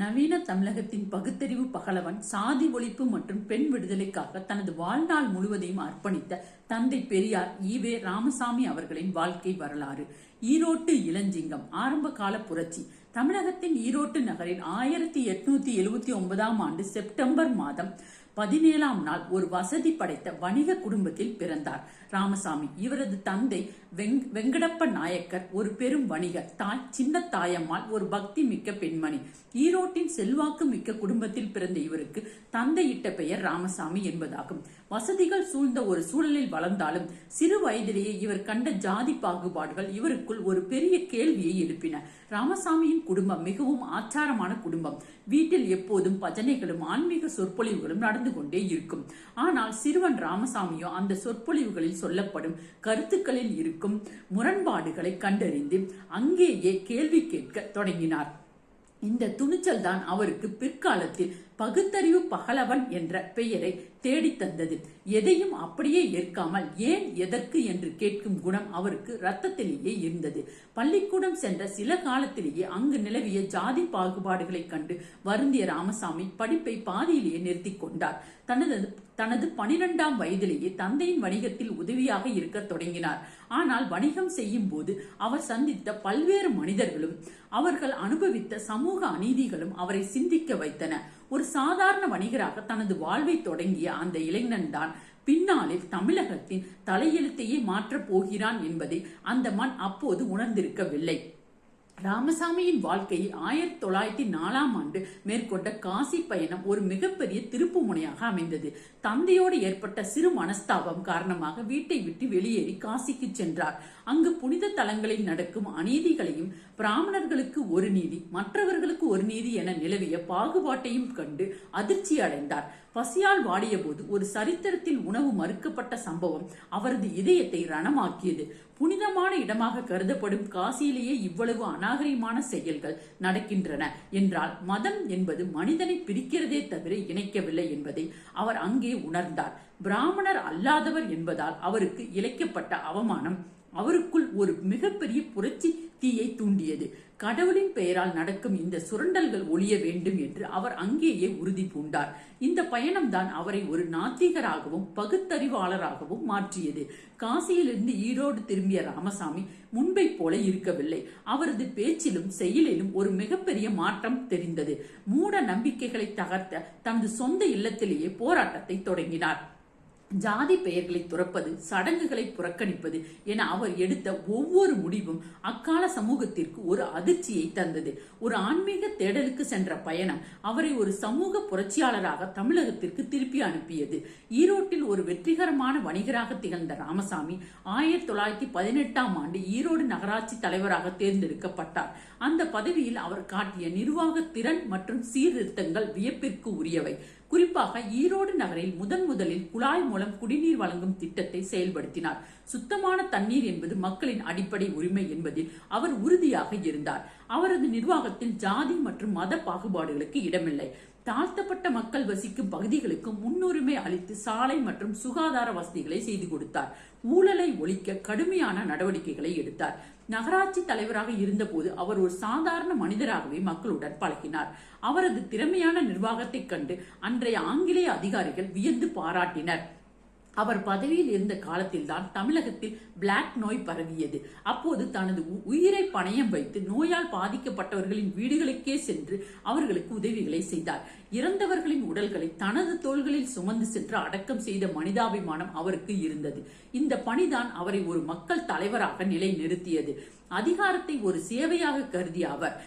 நவீன தமிழகத்தின் பகுத்தறிவு பகலவன், சாதி ஒழிப்பு மற்றும் பெண் விடுதலைக்காக தனது வாழ்நாள் முழுவதையும் அர்ப்பணித்த தந்தை பெரியார் ஈவே ராமசாமி அவர்களின் வாழ்க்கை வரலாறு. ஈரோட்டு இளஞ்சிங்கம் ஆரம்ப கால புரட்சி. தமிழகத்தின் ஈரோட்டு நகரில் 1879ஆம் ஆண்டு செப்டம்பர் மாதம் 17ஆம் நாள் ஒரு வசதி படைத்த வணிக குடும்பத்தில் பிறந்தார் ராமசாமி. இவரது தந்தை வெங்கடப்ப நாயக்கர் ஒரு பெரும் வணிகர், தாய் சின்ன தாயம்மாள் ஒரு பக்தி மிக்க பெண்மணி. ஈரோட்டின் செல்வாக்கு மிக்க குடும்பத்தில் பிறந்த இவருக்கு தந்தையிட்ட பெயர் ராமசாமி என்பதாகும். வசதிகள் சூழ்ந்த ஒரு சூழலில் வளர்ந்தாலும் சிறு வயதிலேயே இவர் கண்ட ஜாதி பாகுபாடுகள் இவருக்குள் ஒரு பெரிய கேள்வியை எழுப்பின. ராமசாமியின் குடும்பம் மிகவும் ஆச்சாரமான குடும்பம். வீட்டில் எப்போதும் பஜனைகளும் ஆன்மீக சொற்பொழிவுகளும் நடந்து கொண்டே இருக்கும். ஆனால் சிறுவன் ராமசாமியோ அந்த சொற்பொழிவுகளில் சொல்லப்படும் கருத்துக்களில் இருக்கும் முரண்பாடுகளை கண்டறிந்து அங்கேயே கேள்வி கேட்க தொடங்கினார். இந்த துணிச்சல் தான் அவருக்கு பிற்காலத்தில் பகுத்தறிவு பகலவன் என்ற பெயரை தேடித்தந்தது. எதையும் அப்படியே ஏற்காமல் ஏன் எதற்கு என்று கேட்கும் குணம் அவருக்கு ரத்தத்திலேயே இருந்தது. பள்ளிக்கூடம் சென்ற சில காலத்திலேயே அங்கு நிலவிய ஜாதி பாகுபாடுகளை கண்டு வருந்திய ராமசாமி படிப்பை பாதியிலேயே நிறுத்தி கொண்டார். தனது 12ஆம் வயதிலேயே தந்தையின் வணிகத்தில் உதவியாக இருக்க தொடங்கினார். ஆனால் வணிகம் செய்யும் போது அவர் சந்தித்த பல்வேறு மனிதர்களும் அவர்கள் அனுபவித்த சமூக அநீதிகளும் அவரை சிந்திக்க வைத்தன. ஒரு சாதாரண வணிகராக தனது வாழ்வை தொடங்கிய அந்த இளைஞன் தான் பின்னாளில் தமிழகத்தின் தலையெழுத்தையே மாற்றப் போகிறான் என்பதை அந்த மண் அப்போது உணர்ந்திருக்கவில்லை. ராமசாமியின் வாழ்க்கையில் 1904ஆம் ஆண்டு மேற்கொண்ட காசி பயணம் ஒரு மிகப்பெரிய திருப்பு முனையாக அமைந்தது. தந்தையோடு ஏற்பட்ட சிறு மனஸ்தாபம் காரணமாக வீட்டை விட்டு வெளியேறி காசிக்கு சென்றார். அங்கு புனித தலங்களில் நடக்கும் அநீதிகளையும், பிராமணர்களுக்கு ஒரு நீதி மற்றவர்களுக்கு ஒரு நீதி என நிலவிய பாகுபாட்டையும் கண்டு அதிர்ச்சி அடைந்தார். பசியால் வாடிய போது ஒரு சரித்திரத்தில் உணவு மறுக்கப்பட்ட சம்பவம் அவரது இதயத்தை ரணமாக்கியது. புனிதமான இடமாக கருதப்படும் காசியிலேயே இவ்வளவு அநாகரிகமான செயல்கள் நடக்கின்றன என்றால் மதம் என்பது மனிதனை பிரிக்கிறதே தவிர இணைக்கவில்லை என்பதை அவர் அங்கே உணர்ந்தார். பிராமணர் அல்லாதவர் என்பதால் அவருக்கு இழைக்கப்பட்ட அவமானம் அவருக்குள் ஒரு மிகப்பெரிய புரட்சி தீயை தூண்டியது. கடவுளின் பெயரால் நடக்கும் இந்த சுரண்டல்கள் ஒழிய வேண்டும் என்று அவர் அங்கேயே உறுதி பூண்டார். இந்த பயணம் தான் அவரை ஒரு நாத்திகராகவும் பகுத்தறிவாளராகவும் மாற்றியது. காசியிலிருந்து ஈரோடு திரும்பிய ராமசாமி முன்பை போல இருக்கவில்லை. அவரது பேச்சிலும் செயலிலும் ஒரு மிகப்பெரிய மாற்றம் தெரிந்தது. மூட நம்பிக்கைகளை தகர்த்த தனது சொந்த இல்லத்திலேயே போராட்டத்தை தொடங்கினார். ஜாதி பெயர்களை துறப்பது, சடங்குகளை புறக்கணிப்பது என அவர் எடுத்த ஒவ்வொரு முடிவும் அக்கால சமூகத்திற்கு ஒரு அதிர்ச்சியை தந்தது. ஒரு ஆன்மீக தேடலுக்கு சென்ற பயணம் அவரை ஒரு சமூக புரட்சியாளராக தமிழகத்திற்கு திருப்பி அனுப்பியது. ஈரோட்டில் ஒரு வெற்றிகரமான வணிகராக திகழ்ந்த ராமசாமி 1918ஆம் ஆண்டு ஈரோடு நகராட்சி தலைவராக தேர்ந்தெடுக்கப்பட்டார். அந்த பதவியில் அவர் காட்டிய நிர்வாக திறன் மற்றும் சீர்திருத்தங்கள் வியப்பிற்கு உரியவை. குறிப்பாக ஈரோடு நகரில் முதலில் குழாய் மூலம் குடிநீர் வழங்கும் திட்டத்தை செயல்படுத்தினார். சுத்தமான தண்ணீர் என்பது மக்களின் அடிப்படை உரிமை என்பதில் அவர் உறுதியாக இருந்தார். அவரது நிர்வாகத்தில் ஜாதி மற்றும் மத பாகுபாடுகளுக்கு இடமில்லை. தாழ்த்தப்பட்ட மக்கள் வசிக்கும் பகுதிகளுக்கு முன்னுரிமை அளித்து சாலை மற்றும் சுகாதார வசதிகளை செய்து கொடுத்தார். ஊழலை ஒழிக்க கடுமையான நடவடிக்கைகளை எடுத்தார். நகராட்சி தலைவராக இருந்தபோது அவர் ஒரு சாதாரண மனிதராகவே மக்களுடன் பழகினார். அவரது திறமையான நிர்வாகத்தை கண்டு அன்றைய ஆங்கிலேய அதிகாரிகள் வியந்து பாராட்டினர். அவர் பதவியில் இருந்த காலத்தில் தான் தமிழகத்தில் பிளாக் நோய் பரவியது. அப்போது தனது உயிரை பணயம் வைத்து நோயால் பாதிக்கப்பட்டவர்களின் வீடுகளுக்கே சென்று அவர்களுக்கு உதவிகளை செய்தார். இறந்தவர்களின் உடல்களை தனது தோள்களில் சுமந்து சென்று அடக்கம் செய்த மனிதாபிமானம் அவருக்கு இருந்தது. இந்த பணிதான் அவரை ஒரு மக்கள் தலைவராக நிலை நிறுத்தியது. அதிகாரத்தை ஒரு சேவையாக கருதிய அவர்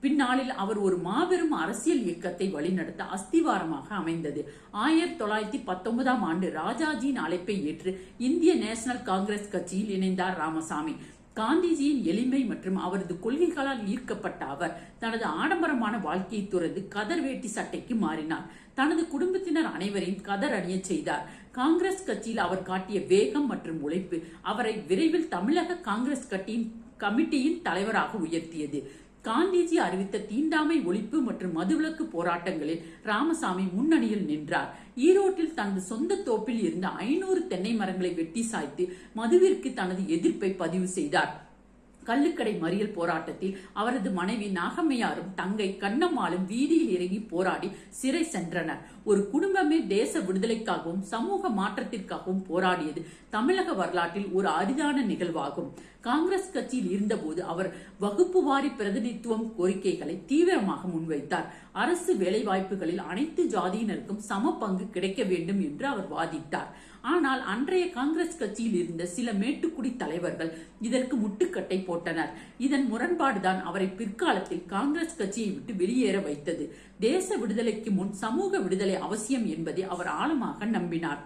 பின்னாளில் அவர் ஒரு மாபெரும் அரசியல் இயக்கத்தை வழிநடத்த அஸ்திவாரமாக அமைந்தது. 1919ஆம் ஆண்டு ராஜாஜியின் அழைப்பை ஏற்று இந்திய நேஷனல் காங்கிரஸ் கட்சியில் இணைந்தார் ராமசாமி. காந்திஜியின் எளிமை மற்றும் அவரது கொள்கைகளால் ஈர்க்கப்பட்ட அவர் தனது ஆடம்பரமான வாழ்க்கையை துறந்து கதர் வேட்டி சட்டைக்கு மாறினார். தனது குடும்பத்தினர் அனைவரையும் கதர் அணிய செய்தார். காங்கிரஸ் கட்சியில் அவர் காட்டிய வேகம் மற்றும் உழைப்பு அவரை விரைவில் தமிழக காங்கிரஸ் கமிட்டியின் தலைவராக உயர்த்தியது. காந்திஜி அறிவித்த தீண்டாமை ஒழிப்பு மற்றும் மதுவிலக்கு போராட்டங்களில் ராமசாமி முன்னணியில் நின்றார். ஈரோட்டில் தனது சொந்த தோப்பில் இருந்த 500 தென்னை மரங்களை வெட்டி சாய்த்து மதுவிற்கு தனது எதிர்ப்பை பதிவு செய்தார். கள்ளுக்கடை மறியல் போராட்டத்தில் அவரது மனைவி நாகம்மையாரும் தங்கை கண்ணம்மாளும் வீதியில் இறங்கி போராடி சிறை சென்றனர். ஒரு குடும்பமே தேச விடுதலைக்காகவும் சமூக மாற்றத்திற்காகவும் போராடியது தமிழக வரலாற்றில் ஒரு அரிதான நிகழ்வாகும். காங்கிரஸ் கட்சியில் இருந்தபோது அவர் வகுப்பு வாரி பிரதிநிதித்துவம் கோரிக்கைகளை தீவிரமாக முன்வைத்தார். அரசு வேலைவாய்ப்புகளில் அனைத்து ஜாதியினருக்கும் சம பங்கு கிடைக்க வேண்டும் என்று அவர் வாதிட்டார். ஆனால் அன்றைய காங்கிரஸ் கட்சியில் இருந்த சில மேட்டுக்குடி தலைவர்கள் இதற்கு முட்டுக்கட்டை போட்டனர். இதன் முரண்பாடுதான் அவரை பிற்காலத்தில் காங்கிரஸ் கட்சியை விட்டு வெளியேற வைத்தது. தேச விடுதலைக்கு முன் சமூக விடுதலை அவசியம் என்பதை அவர் ஆழமாக நம்பினார்.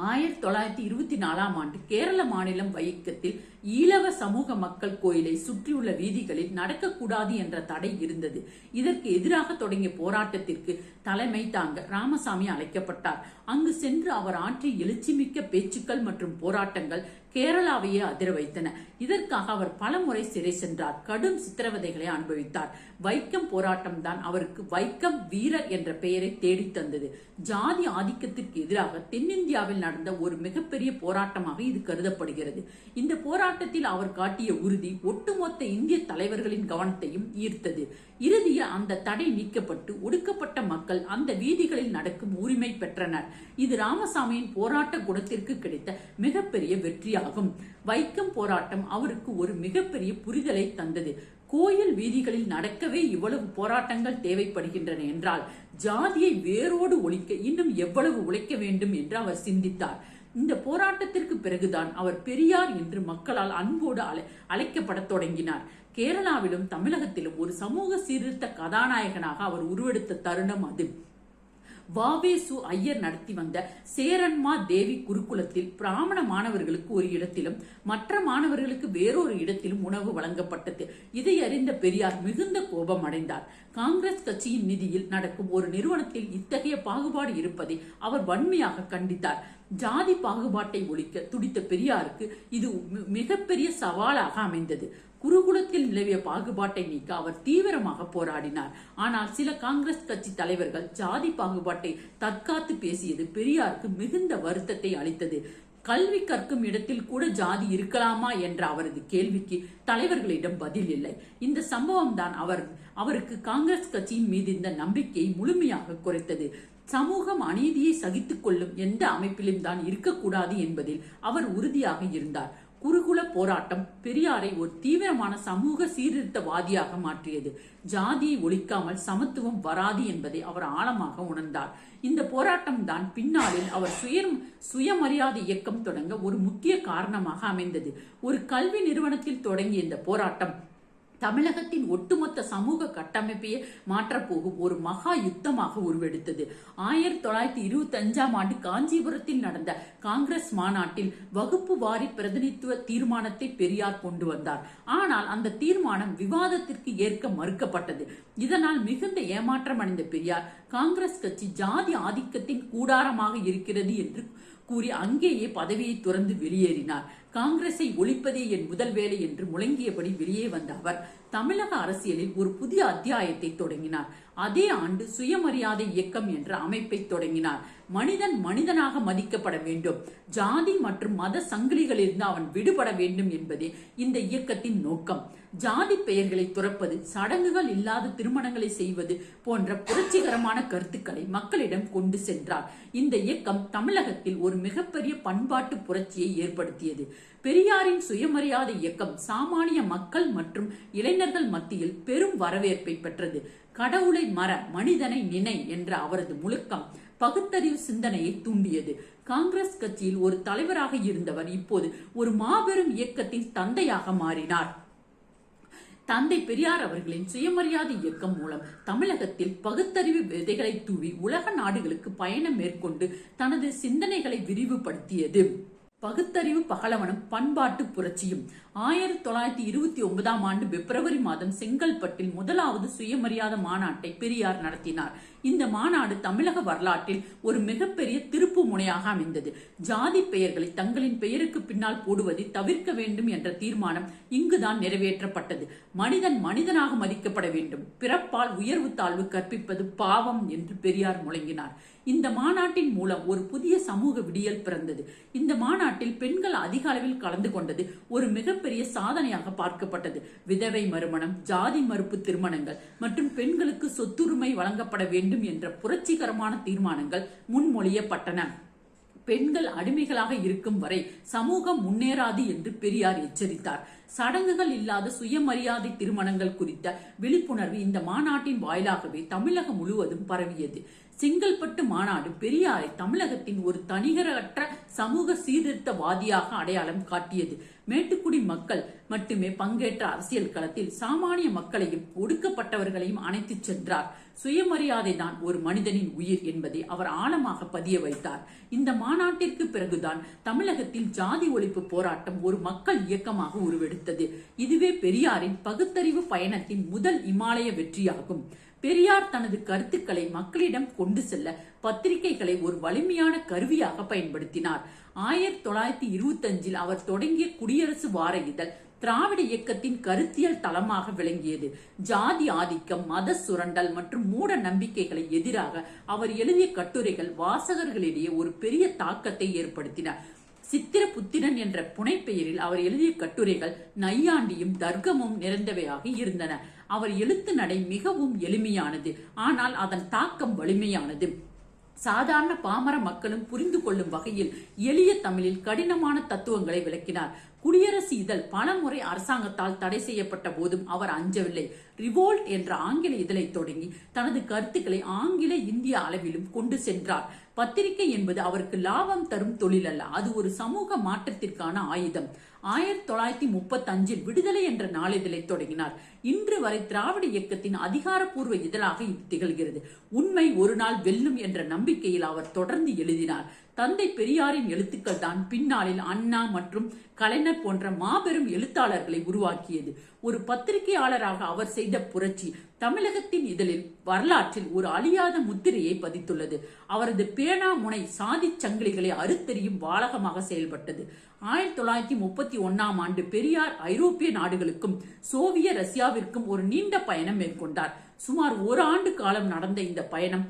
1924ஆம் ஆண்டு கேரள மாநிலம் வைக்கத்தில் ஈழவ சமூக மக்கள் கோயிலை சுற்றியுள்ள வீதிகளில் நடக்கக்கூடாது என்ற தடை இருந்தது. இதற்கு எதிராக தொடங்கிய போராட்டத்திற்கு தலைமை தாங்க ராமசாமி அழைக்கப்பட்டார். அங்கு சென்று அவர் ஆற்றிய எழுச்சிமிக்க பேச்சுக்கள் மற்றும் போராட்டங்கள் கேரளாவையே அதிர வைத்தன. இதற்காக அவர் பலமுறை சிறை சென்றார். கடும் சித்திரவதைகளை அனுபவித்தார். வைக்கம் போராட்டம் தான் அவருக்கு வைக்கம் வீரர் என்ற பெயரை தேடித் தந்தது. ஜாதி ஆதிக்கத்திற்கு எதிராக தென்னிந்தியாவில் நடந்த ஒரு மிகப்பெரிய போராட்டமாக இது கருதப்படுகிறது. இந்த போராட்டத்தில் அவர் காட்டிய உறுதி ஒட்டுமொத்த இந்திய தலைவர்களின் கவனத்தையும் ஈர்த்தது. இறுதியில் அந்த தடை நீக்கப்பட்டு ஒடுக்கப்பட்ட மக்கள் அந்த வீதிகளில் நடக்கும் உரிமை பெற்றனர். இது ராமசாமியின் போராட்ட குணத்திற்கு கிடைத்த மிகப்பெரிய வெற்றியாகும். வைக்கம் போராட்டம் அவருக்கு ஒரு மிகப்பெரிய புரிதலை தந்தது. கோயில் வீதிகளில் நடக்கவே இவ்வளவு போராட்டங்கள் தேவைப்படுகின்றன என்றால் ஜாதியை வேரோடு ஒழிக்க இன்னும் எவ்வளவு உழைக்க வேண்டும் என்று அவர் சிந்தித்தார். இந்த போராட்டத்திற்கு பிறகுதான் அவர் பெரியார் என்று மக்களால் அன்போடு அழைக்கப்பட தொடங்கினார். கேரளாவிலும் தமிழகத்திலும் ஒரு சமூக சீர்திருத்த கதாநாயகனாக அவர் உருவெடுத்த தருணம் அது. வாவேசு ஐயர் நடத்தி வந்த சேரன்மா தேவி குருகுலத்தில் பிராமண மாணவர்களுக்கு ஒரு இடத்திலும் மற்ற மாணவர்களுக்கு வேறொரு இடத்திலும் உணவு வழங்கப்பட்டது. இதை அறிந்த பெரியார் மிகுந்த கோபம் அடைந்தார். காங்கிரஸ் கட்சியின் நிதியில் நடக்கும் ஒரு நிறுவனத்தில் இத்தகைய பாகுபாடு இருப்பதை அவர் வன்மையாக கண்டித்தார். ஜாதி பாகுபாட்டை ஒழிக்க துடித்த பெரியாருக்கு இது மிகப்பெரிய சவாலாக அமைந்தது. குருகுலத்தில் நிலவிய பாகுபாட்டை நீக்க அவர் தீவிரமாக போராடினார். ஆனால் சில காங்கிரஸ் கட்சி தலைவர்கள் ஜாதி பாகுபாட்டை தற்காத்து பேசியது பெரியாருக்கு மிகுந்த வருத்தத்தை அளித்தது. கல்வி கற்கும் இடத்தில் கூட ஜாதி இருக்கலாமா என்ற அவரது கேள்விக்கு தலைவர்களிடம் பதில் இல்லை. இந்த சம்பவம் தான் அவருக்கு காங்கிரஸ் கட்சியின் மீது இந்த நம்பிக்கையை முழுமையாக குறைத்தது. சமூகம் அநீதியை சகித்துக் கொள்ளும் எந்த அமைப்பிலும் தான் இருக்கக்கூடாது என்பதில் அவர் உறுதியாக இருந்தார். குருகுல போராட்டம் பெரியாரை ஒரு தீவிரமான சமூக சீர்திருத்தவாதியாக மாற்றியது. ஜாதியை ஒழிக்காமல் சமத்துவம் வராது என்பதை அவர் ஆழமாக உணர்ந்தார். இந்த போராட்டம் தான் பின்னாளில் அவர் சுயமரியாதை இயக்கம் தொடங்க ஒரு முக்கிய காரணமாக அமைந்தது. ஒரு கல்வி நிறுவனத்தில் தொடங்கிய இந்த போராட்டம் தமிழகத்தின் ஒட்டுமொத்த சமூக கட்டமைப்பையே மாற்றப்போகும் ஒரு மகா யுத்தமாக உருவெடுத்தது. 1925ஆம் ஆண்டு காஞ்சிபுரத்தில் நடந்த காங்கிரஸ் மாநாட்டில் வகுப்பு வாரி பிரதிநிதித்துவ தீர்மானத்தை பெரியார் கொண்டு வந்தார். ஆனால் அந்த தீர்மானம் விவாதத்திற்கு ஏற்க மறுக்கப்பட்டது. இதனால் மிகுந்த ஏமாற்றம் அடைந்த பெரியார் காங்கிரஸ் கட்சி ஜாதி ஆதிக்கத்தின் கூடாரமாக இருக்கிறது என்று கூறி அங்கேயே பதவியை துறந்து வெளியேறினார். காங்கிரஸை ஒழிப்பதே என் முதல் வேலை என்று முழங்கியபடி வெளியே வந்த அவர் தமிழக அரசியலில் ஒரு புதிய அத்தியாயத்தை தொடங்கினார். அதே ஆண்டு சுயமரியாதை இயக்கம் என்ற அமைப்பை தொடங்கினார். மனிதன் மனிதனாக மதிக்கப்பட வேண்டும், ஜாதி மற்றும் மத சங்கிலிகளிலிருந்து அவன் விடுபட வேண்டும் என்பதே இந்த இயக்கத்தின் நோக்கம். ஜாதி பெயர்களை துறப்பது, சடங்குகள் இல்லாத திருமணங்களை செய்வது போன்ற புரட்சிகரமான கருத்துக்களை மக்களிடம் கொண்டு சென்றார். இந்த இயக்கம் தமிழகத்தில் ஒரு மிகப்பெரிய பண்பாட்டு புரட்சியை ஏற்படுத்தியது. பெரியாரின் சுயமரியாதை இயக்கம் சாமானிய மக்கள் மற்றும் இளைஞர்கள் மத்தியில் பெரும் வரவேற்பை பெற்றது. கடவுளை மற, மனிதனை நினை என்ற அவரது முழக்கம் பகுத்தறிவு சிந்தனையை தூண்டியது. காங்கிரஸ் கட்சியில் ஒரு தலைவராக இருந்தவர் இப்போது ஒரு மாபெரும் இயக்கத்தின் தந்தையாக மாறினார். தந்தை பெரியார் அவர்களின் சுயமரியாதை இயக்கம் மூலம் தமிழகத்தில் பகுத்தறிவு விதைகளை தூவி உலக நாடுகளுக்கு பயணம் மேற்கொண்டு தனது சிந்தனைகளை விரிவுபடுத்தியது. பகுத்தறிவு பகலவனும் பண்பாட்டு புரட்சியும். 1929ஆம் ஆண்டு பிப்ரவரி மாதம் செங்கல்பட்டில் முதலாவது சுயமரியாதை மாநாட்டை பெரியார் நடத்தினார். இந்த மாநாடு தமிழக வரலாற்றில் ஒரு மிகப்பெரிய திருப்பு முனையாக அமைந்தது. ஜாதி பெயர்களை தங்களின் பெயருக்கு பின்னால் போடுவதை தவிர்க்க வேண்டும் என்ற தீர்மானம் இங்குதான் நிறைவேற்றப்பட்டது. மனிதன் மனிதனாக மதிக்கப்பட வேண்டும், பிறப்பால் உயர்வு தாழ்வு கற்பிப்பது பாவம் என்று பெரியார் முழங்கினார். இந்த மாநாட்டின் மூலம் ஒரு புதிய சமூக விடியல் பிறந்தது. இந்த மாநாட்டில் பெண்கள் அதிக அளவில் கலந்து கொண்டது ஒரு மிகப்பெரிய சாதனையாக பார்க்கப்பட்டது. விதவை மறுமணம், ஜாதி மறுப்பு திருமணங்கள் மற்றும் பெண்களுக்கு சொத்துரிமை வழங்கப்பட வேண்டும் என்ற புரட்சிகரமான தீர்மானங்கள் முன்மொழியப்பட்டன. பெண்கள் அடிமைகளாக இருக்கும் வரை சமூகம் முன்னேறாது என்று பெரியார் எச்சரித்தார். சடங்குகள் இல்லாத சுயமரியாதை திருமணங்கள் குறித்த விழிப்புணர்வு இந்த மாநாட்டின் வாயிலாகவே தமிழகம் முழுவதும் பரவியது. செங்கல்பட்டு மாநாடு பெரியாரை தமிழகத்தின் ஒரு தனிகரற்ற சமூக சீர்திருத்தவாதியாக அடையாளம் காட்டியது. மேட்டுக்குடி மக்கள் மட்டுமே பங்கேற்ற அரசியல் களத்தில் சாமானிய மக்களையும் ஒடுக்கப்பட்டவர்களையும் அணைத்துச் சென்றார். சுயமரியாதை தான் ஒரு மனிதனின் உயிர் என்பதை அவர் ஆழமாக பதிய வைத்தார். இந்த மாநாட்டிற்கு பிறகுதான் தமிழகத்தில் ஜாதி ஒழிப்பு போராட்டம் ஒரு மக்கள் இயக்கமாக உருவெடுத்தது. இதுவே பெரியாரின் பகுத்தறிவு பயணத்தின் முதல் இமாலய வெற்றியாகும். பெரியார் தனது கருத்துக்களை மக்களிடம் கொண்டு செல்ல பத்திரிகைகளை ஒரு வலிமையான கருவியாக பயன்படுத்தினார். 1925 அவர் தொடங்கிய குடியரசு வார இதழ் திராவிட இயக்கத்தின் கருத்தியல் தளமாக விளங்கியது. ஜாதி ஆதிக்கம், மத சுரண்டல் மற்றும் மூட நம்பிக்கைகளை எதிராக அவர் எழுதிய கட்டுரைகள் வாசகர்களிடையே ஒரு பெரிய தாக்கத்தை ஏற்படுத்தின. சித்திரபுத்திரன் என்ற புனைப்பெயரில் அவர் எழுதிய கட்டுரைகள் நையாண்டியும் தர்க்கமும் நிறைந்தவையாக இருந்தன. அவர் எழுத்து நடை மிகவும் எளிமையானது, ஆனால் அதன் தாக்கம் வலிமையானது. சாதாரண பாமர மக்களும் புரிந்து கொள்ளும் வகையில் எளிய தமிழில் கடினமான தத்துவங்களை விளக்கினார். குடியரசு இதழ் பல முறை அரசாங்கத்தால் தடை செய்யப்பட்ட போதும் அவர் அஞ்சவில்லை. ரிவோல்ட் என்ற ஆங்கில இதழை தொடங்கி தனது கருத்துக்களை ஆங்கில இந்திய அளவிலும் கொண்டு சென்றார். பத்திரிகை என்பது அவருக்கு லாபம் தரும் தொழில் அல்ல, அது ஒரு சமூக மாற்றத்திற்கான ஆயுதம். 1935 விடுதலை என்ற நாளிதழை தொடங்கினார். இன்று வரை திராவிட இயக்கத்தின் அதிகாரப்பூர்வ இதழாக இது திகழ்கிறது. உண்மை ஒரு நாள் வெல்லும் என்ற நம்பிக்கையில் அவர் தொடர்ந்து எழுதினார். தந்தை பெரியாரின் எழுத்துக்கள் தான் பின்னாளில் அண்ணா மற்றும் கலைஞர் போன்ற மாபெரும் எழுத்தாளர்களை உருவாக்கியது. ஒரு பத்திரிகையாளராக அவர் செய்த புரட்சி தமிழகத்தின் இதழில் வரலாற்றில் ஒரு அழியாத முத்திரையை பதித்துள்ளது. அவரது பேனா முனை சாதி சங்கிலிகளை அறுத்தெறியும் வாளகமாக செயல்பட்டது. 1931 பெரியார் ஐரோப்பிய நாடுகளுக்கும் சோவிய ரஷ்யாவிற்கும் ஒரு நீண்ட பயணம் மேற்கொண்டார். சுமார் ஒரு ஆண்டு காலம் நடந்த இந்த பயணம்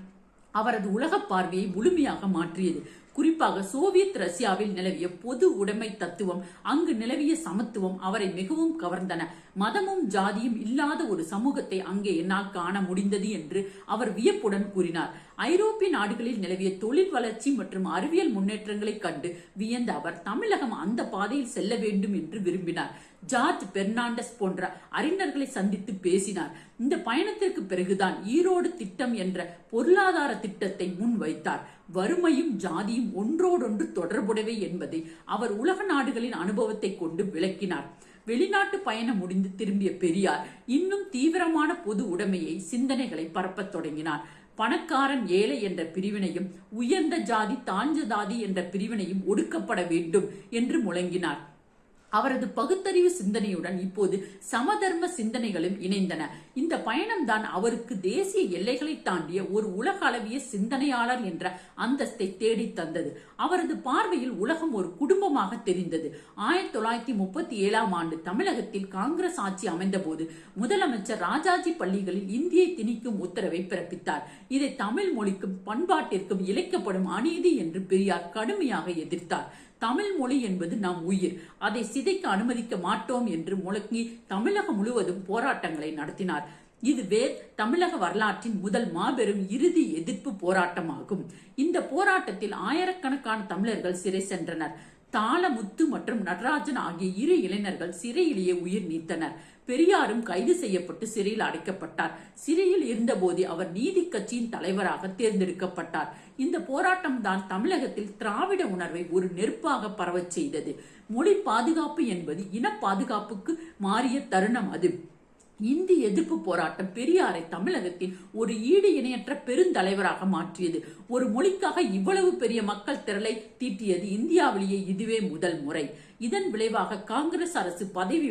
அவரது உலக பார்வையை முழுமையாக மாற்றியது. குறிப்பாக சோவியத் ரஷ்யாவில் நிலவிய பொது உடைமை தத்துவம், அங்கு நிலவிய சமத்துவம் அவரை மிகவும் கவர்ந்தன. மதமும் ஜாதியும் இல்லாத ஒரு சமூகத்தை அங்கே என்னால் காண முடிந்தது என்று அவர் வியப்புடன் கூறினார். ஐரோப்பிய நாடுகளில் நிலவிய தொழில் வளர்ச்சி மற்றும் அறிவியல் முன்னேற்றங்களை கண்டு வியந்த அவர் தமிழகம் அந்த பாதையில் செல்ல வேண்டும் என்று விரும்பினார். ஜார்ஜ் பெர்னாண்டஸ் போன்ற அறிஞர்களை சந்தித்து பேசினார். இந்த பயணத்திற்கு பிறகுதான் ஈரோடு திட்டம் என்ற பொருளாதார திட்டத்தை முன்வைத்தார். வறுமையும் ஜாதியும் ஒன்றோடொன்று தொடர்புடையவை என்பதை அவர் உலக நாடுகளின் அனுபவத்தை கொண்டு விளக்கினார். வெளிநாட்டு பயணம் முடிந்து திரும்பிய பெரியார் இன்னும் தீவிரமான பொது உடைமையை சிந்தனைகளை பரப்பத் தொடங்கினார். பணக்காரன் ஏழை என்ற பிரிவினையும் உயர்ந்த ஜாதி தாழ்ந்த ஜாதி என்ற பிரிவினையும் ஒடுக்கப்பட வேண்டும் என்று முழங்கினார். அவரது பகுத்தறிவு சிந்தனையுடன் இப்போது சமதர்ம சிந்தனைகளும் இணைந்தன. இந்த பயணம்தான் அவருக்கு தேசிய எல்லைகளை தாண்டிய ஒரு உலக அளவிய சிந்தனையாளர் என்ற அந்தஸ்தை தேடி தந்தது. அவரது பார்வையில் உலகம் ஒரு குடும்பமாக தெரிந்தது. 1937 தமிழகத்தில் காங்கிரஸ் ஆட்சி அமைந்த போது முதலமைச்சர் ராஜாஜி பள்ளிகளில் இந்தியை திணிக்கும் உத்தரவை பிறப்பித்தார். இதை தமிழ் மொழிக்கும் பண்பாட்டிற்கும் இழைக்கப்படும் அநீதி என்று பெரியார் கடுமையாக எதிர்த்தார். தமிழ் மொழி என்பது நம் உயிர், அதை சிதைக்க அனுமதிக்க மாட்டோம் என்று முழங்கி தமிழகம் முழுவதும் போராட்டங்களை நடத்தினார். இதுவே தமிழக வரலாற்றின் முதல் மாபெரும் இறுதி எதிர்ப்பு போராட்டமாகும். இந்த போராட்டத்தில் ஆயிரக்கணக்கான தமிழர்கள் சிறை சென்றனர். தாளமுத்து மற்றும் நடராஜன் ஆகிய இரு இளைஞர்கள் சிறையிலேயே உயிர் நீத்தனர். பெரியாரும் கைது செய்யப்பட்டு சிறையில் அடைக்கப்பட்டார். சிறையில் இருந்தபோது அவர் நீதி கட்சியின் தலைவராக தேர்ந்தெடுக்கப்பட்டார். இந்த போராட்டம் தான் தமிழகத்தில் திராவிட உணர்வை ஒரு நெருப்பாக பரவச் செய்தது. மொழி பாதுகாப்பு என்பது இன பாதுகாப்புக்கு மாறிய தருணம் அது. இந்தி எதிர்ப்பு போராட்டம் பெரியாரை தமிழகத்தின் ஒரு ஈடு இணையற்ற பெருந்தலைவராக மாற்றியது. ஒரு மொழிக்காக இவ்வளவு பெரிய மக்கள் திரளை தீட்டியது இந்தியாவிலேயே இதுவே முதல் முறை. இதன் விளைவாக காங்கிரஸ் அரசு பதவி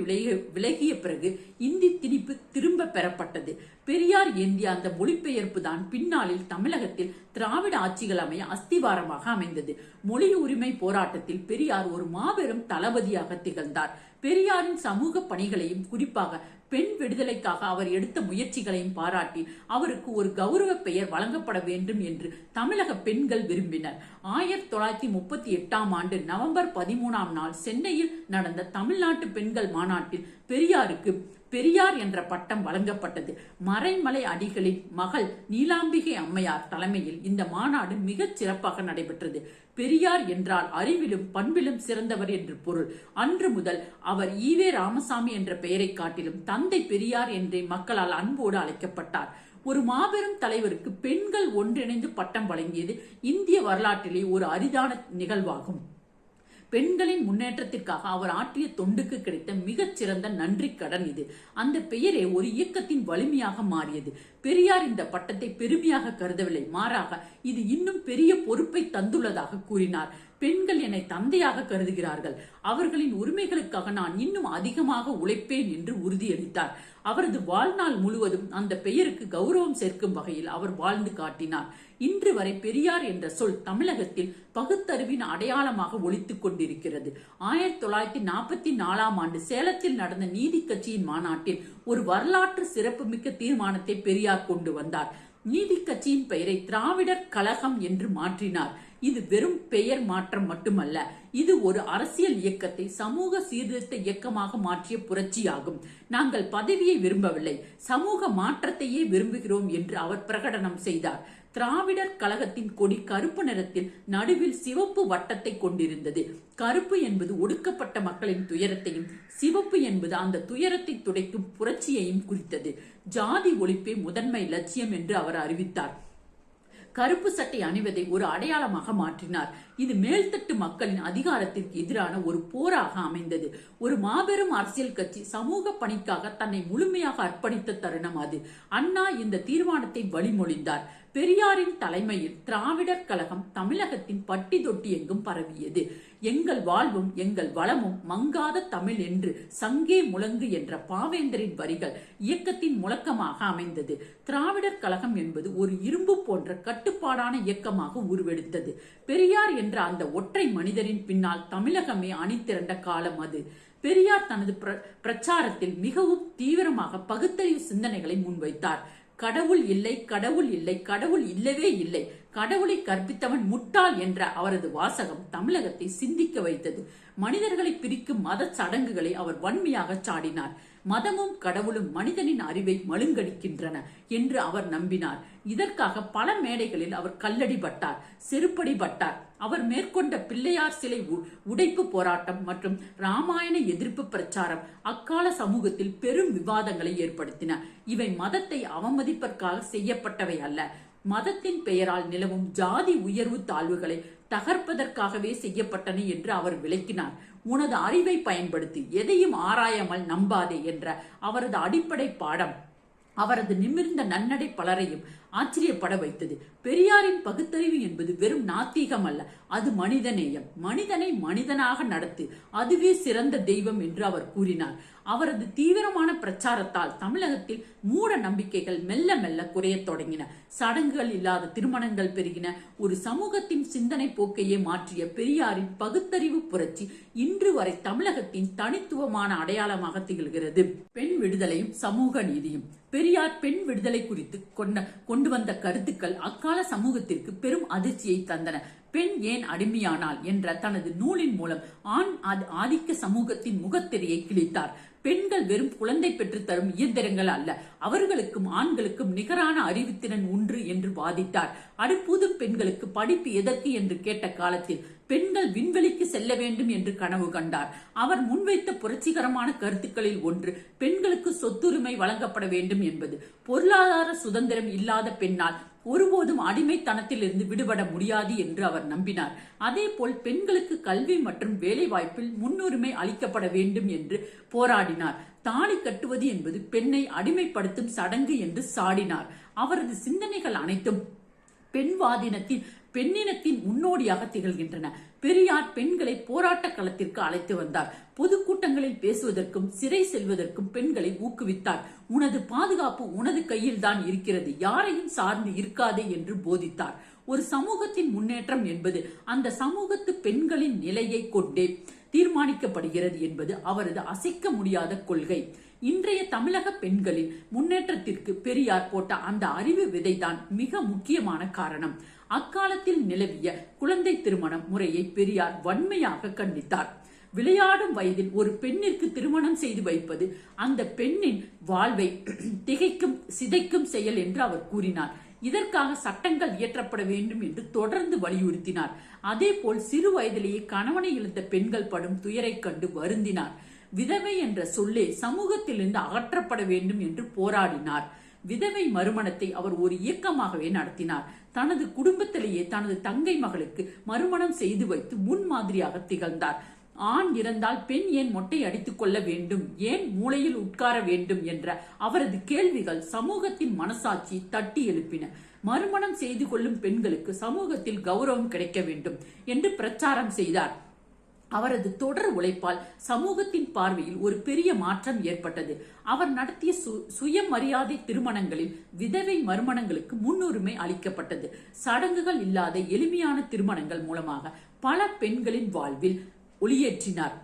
விலகிய பிறகு இந்தி திணிப்பு திரும்ப பெறப்பட்டது. பெரியார் ஏந்திய அந்த மொழிபெயர்ப்பு தான் பின்னாளில் தமிழகத்தில் திராவிட ஆட்சிகள் அமைய அஸ்திவாரமாக அமைந்தது. மொழி உரிமை போராட்டத்தில் பெரியார் ஒரு மாபெரும் தளபதியாக திகழ்ந்தார். பெரியாரின் சமூக பணிகளையும் குறிப்பாக பெண் விடுதலைக்காக அவர் எடுத்த முயற்சிகளையும் பாராட்டி அவருக்கு ஒரு கௌரவ பெயர் வழங்கப்பட வேண்டும் என்று தமிழக பெண்கள் விரும்பினர். 1938 ஆண்டு நவம்பர் 13 நாள் சென்னையில் நடந்த தமிழ்நாட்டு பெண்கள் மாநாட்டில் பெரியாருக்கு பெரியார் என்ற பட்டம் வழங்கப்பட்டது. மறைமலை அடிகளின் மகள் நீலாம்பிகை அம்மையார் தலைமையில் இந்த மாநாடு மிகச் சிறப்பாக நடைபெற்றது. பெரியார் என்றால் அறிவிலும் பண்பிலும் சிறந்தவர் என்று பொருள். அன்று முதல் அவர் ஈவே ராமசாமி என்ற பெயரை காட்டிலும் தந்தை பெரியார் என்றே மக்களால் அன்போடு அழைக்கப்பட்டார். ஒரு மாபெரும் தலைவருக்கு பெண்கள் ஒன்றிணைந்து பட்டம் வழங்கியது இந்திய வரலாற்றிலே ஒரு அரிதான நிகழ்வாகும். பெண்களின் முன்னேற்றத்திற்காக அவர் ஆற்றிய தொண்டுக்கு கிடைத்த மிகச் சிறந்த நன்றி கடன் இது. அந்த பெயரே ஒரு இயக்கத்தின் வலிமையாக மாறியது. பெரியார் இந்த பட்டத்தை பெருமையாக கருதவில்லை, மாறாக இது இன்னும் பெரிய பொறுப்பை தந்துள்ளதாக கூறினார். பெண்கள் என்னை தந்தையாக கருதுகிறார்கள், அவர்களின் உரிமைகளுக்காக நான் இன்னும் அதிகமாக உழைப்பேன் என்று உறுதியளித்தார். அவரது வாழ்நாள் முழுவதும் அந்த பெயருக்கு கௌரவம் சேர்க்கும் வகையில் அவர் வாழ்ந்து காட்டினார். இன்று வரை பெரியார் என்ற சொல் தமிழகத்தில் பகுத்தறிவின் அடையாளமாக ஒலித்துக் கொண்டிருக்கிறது. 1944 ஆண்டு சேலத்தில் நடந்த நீதி கட்சியின் மாநாட்டில் ஒரு வரலாற்று சிறப்புமிக்க தீர்மானத்தை பெரியார் கொண்டு வந்தார். நீதி கட்சியின் பெயரை திராவிடர் கழகம் என்று மாற்றினார். இது வெறும் பெயர் மாற்றம் மட்டுமல்ல, இது ஒரு அரசியல் இயக்கத்தை சமூக சீர்திருத்த இயக்கமாக மாற்றிய புரட்சியாகும். நாங்கள் பதவியை விரும்பவில்லை, சமூக மாற்றத்தையே விரும்புகிறோம் என்று அவர் பிரகடனம் செய்தார். திராவிடர் கழகத்தின் கொடி கருப்பு நிறத்தில் நடுவில் சிவப்பு வட்டத்தை கொண்டிருந்தது. கருப்பு என்பது ஒடுக்கப்பட்ட மக்களின் துயரத்தையும், சிவப்பு என்பது அந்த துயரத்தை துடைக்கும் புரட்சியையும் குறித்தது. ஜாதி ஒழிப்பே முதன்மை லட்சியம் என்று அவர் அறிவித்தார். கருப்பு சட்டை அணிவதை ஒரு அடையாளமாக மாற்றினார். இது மேல்தட்டு மக்களின் அதிகாரத்திற்கு எதிரான ஒரு போராக அமைந்தது. ஒரு மாபெரும் அரசியல் கட்சி சமூக பணிக்காக தன்னை முழுமையாக அர்ப்பணித்த தருணம் அது. அண்ணா இந்த தீர்மானத்தை வழிமொழிந்தார். பெரியாரின் தலைமையில் திராவிடர் கழகம் தமிழகத்தின் பட்டி தொட்டி எங்கும் பரவியது. எங்கள் வாழ்வும் எங்கள் வளமும் மங்காத தமிழ் என்று சங்கே முழங்கு என்ற பாவேந்தரின் வரிகள் இயக்கத்தின் முழக்கமாக அமைந்தது. திராவிடர் கழகம் என்பது ஒரு இரும்பு போன்ற கட்டுப்பாடான இயக்கமாக உருவெடுத்தது. பெரியார் என்ற அந்த ஒற்றை மனிதரின் பின்னால் தமிழகமே அணிதிரண்ட காலம் அது. பெரியார் தனது பிரச்சாரத்தில் மிகவும் தீவிரமாக பகுத்தறிவு சிந்தனைகளை முன்வைத்தார். கடவுள் இல்லை, கடவுள் இல்லை, கடவுள் இல்லவே இல்லை, கடவுளை கற்பித்தவன் முட்டாள் என்ற அவரது வாசகம் தமிழகத்தை சிந்திக்க வைத்தது. மனிதர்களை பிரிக்கும் மத சடங்குகளை அவர் வன்மையாக சாடினார். மதமும் கடவுளும் மனிதனின் அறிவை மழுங்கடிக்கின்றன என்று அவர் நம்பினார். இதற்காக பல மேடைகளில் அவர் கல்லடிபட்டார், செருப்படிபட்டார். அவர் மேற்கொண்ட பிள்ளையார் சிலை உடைப்பு போராட்டம் மற்றும் ராமாயண எதிர்ப்பு பிரச்சாரம் அக்கால சமூகத்தில் பெரும் விவாதங்களை ஏற்படுத்தின. இவை மதத்தை அவமதிப்பதற்காக செய்யப்பட்டவை அல்ல, மதத்தின் பெயரால் நிலவும் ஜாதி உயர்வு தாழ்வுகளை தகர்ப்பதற்காகவே செய்யப்பட்டன என்று அவர் விளக்கினார். உனது அறிவை பயன்படுத்தி எதையும் ஆராயாமல் நம்பாதே என்ற அவரது அடிப்படை பாடம் அவரது நிமிர்ந்த நன்னடை பலரையும் ஆச்சரியப்பட வைத்தது. பெரியாரின் பகுத்தறிவு என்பது வெறும் நாத்திகம் அல்ல, அது மனிதநேயம். மனிதனை மனிதனாக நடத்து, அதுவே சிறந்த தெய்வம் என்று அவர் கூறினார். அவரது தீவிரமான பிரச்சாரத்தால் தமிழகத்தில் மூட நம்பிக்கைகள் மெல்ல மெல்ல குறையத் தொடங்கின. சடங்குகள் இல்லாத திருமணங்கள் பெருகின. ஒரு சமூகத்தின் சிந்தனை போக்கையே மாற்றிய பெரியாரின் பகுத்தறிவு புரட்சி இன்று வரை தமிழகத்தின் தனித்துவமான அடையாளமாக திகழ்கிறது. பெண் விடுதலையும் சமூக நீதியும். பெரியார் பெண் விடுதலை குறித்து கொண்டு வந்த கருத்துக்கள் அக்கால சமூகத்திற்கு பெரும் அதிர்ச்சியை தந்தன. பெண் ஏன் அடிமையானாள் என்ற தனது நூலின் மூலம் ஆண் ஆதிக்க சமூகத்தின் முகத்திரையை கிழித்தார். பெண்கள் வெறும் குழந்தை பெற்று தரும் இயந்திரங்கள் அல்ல, அவர்களுக்கும் ஆண்களுக்கும் நிகரான அறிவுத்திறன் உண்டு என்று வாதிட்டார். அடுப்பூதும் பெண்களுக்கு படிப்பு எதற்கு என்று கேட்ட காலத்தில் பெண்கள் விண்வெளிக்கு செல்ல வேண்டும் என்று கனவு கண்டார். அவர் முன்வைத்த புரட்சிகரமான கருத்துக்களில் ஒன்று பெண்களுக்கு சொத்துரிமை வழங்கப்பட வேண்டும் என்பது. பொருளாதார சுதந்திரம் இல்லாத பெண்ணால் ஒருபோதும் அடிமைத்தனத்திலிருந்து விடுபட முடியாது என்று அவர் நம்பினார். அதே போல் பெண்களுக்கு கல்வி மற்றும் வேலை வாய்ப்பில் முன்னுரிமை அளிக்கப்பட வேண்டும் என்று போராடினார். தாலி கட்டுவது என்பது பெண்ணை அடிமைப்படுத்தும் சடங்கு என்று சாடினார். அவரது சிந்தனைகள் அனைத்தும் பெண்வாதினத்தின் பெண்ணினத்தின் முன்னோடியாக திகழ்கின்றன. பெரியார் பெண்களை போராட்ட களத்திற்கு அழைத்து வந்தார். பொதுக்கூட்டங்களில் பேசுவதற்கும் சிறை செல்வதற்கும் பெண்களை ஊக்குவித்தார். உனது பாதுகாப்பு உனது கையில் தான் இருக்கிறது, யாரையும் சார்ந்து இருக்காதே என்று போதித்தார். ஒரு சமூகத்தின் முன்னேற்றம் என்பது அந்த சமூகத்து பெண்களின் நிலையை கொண்டே தீர்மானிக்கப்படுகிறது என்பது அவரது அசைக்க முடியாத கொள்கை. இன்றைய தமிழக பெண்களின் முன்னேற்றத்திற்கு பெரியார் போட்ட அந்த அறிவு விதைதான் மிக முக்கியமான காரணம். அக்காலத்தில் நிலவிய குழந்தை திருமண முறையை பெரியார் வன்மையாக கண்டித்தார். விளையாடும் வயதில் ஒரு பெண்ணிற்கு திருமணம் செய்து வைப்பது அந்த பெண்ணின் வாழ்வை திகைக்கும் சிதைக்கும் செயல் என்று அவர் கூறினார். இதற்காக சட்டங்கள் இயற்றப்பட வேண்டும் என்று தொடர்ந்து வலியுறுத்தினார். அதே போல் சிறு வயதிலேயே கணவனை இழந்த பெண்கள் படும் துயரை கண்டு வருந்தினார். விதவை என்ற சொல்லே சமூகத்திலிருந்து அகற்றப்பட வேண்டும் என்று போராடினார். விதவை மறுமணத்தை அவர் ஒரு இயக்கமாகவே நடத்தினார். தனது குடும்பத்திலேயே தனது தங்கை மகளுக்கு மறுமணம் செய்து வைத்து முன்மாதிரியாக திகழ்ந்தார். ஆண் இறந்தால் பெண் ஏன் மொட்டை அடித்துக் கொள்ள வேண்டும், ஏன் மூளையில் உட்கார வேண்டும் என்ற அவரது கேள்விகள் சமூகத்தின் மனசாட்சி தட்டி எழுப்பின. மறுமணம் செய்து கொள்ளும் பெண்களுக்கு சமூகத்தில் கௌரவம் கிடைக்க வேண்டும் என்று பிரச்சாரம் செய்தார். அவரது தொடர் உழைப்பால் சமூகத்தின் பார்வையில் ஒரு பெரிய மாற்றம் ஏற்பட்டது. அவர் நடத்திய சுயமரியாதை திருமணங்களில் விதவை மறுமணங்களுக்கு முன்னுரிமை அளிக்கப்பட்டது. சடங்குகள் இல்லாத எளிமையான திருமணங்கள் மூலமாக பல பெண்களின் வாழ்வில் ஒளியேற்றினார்.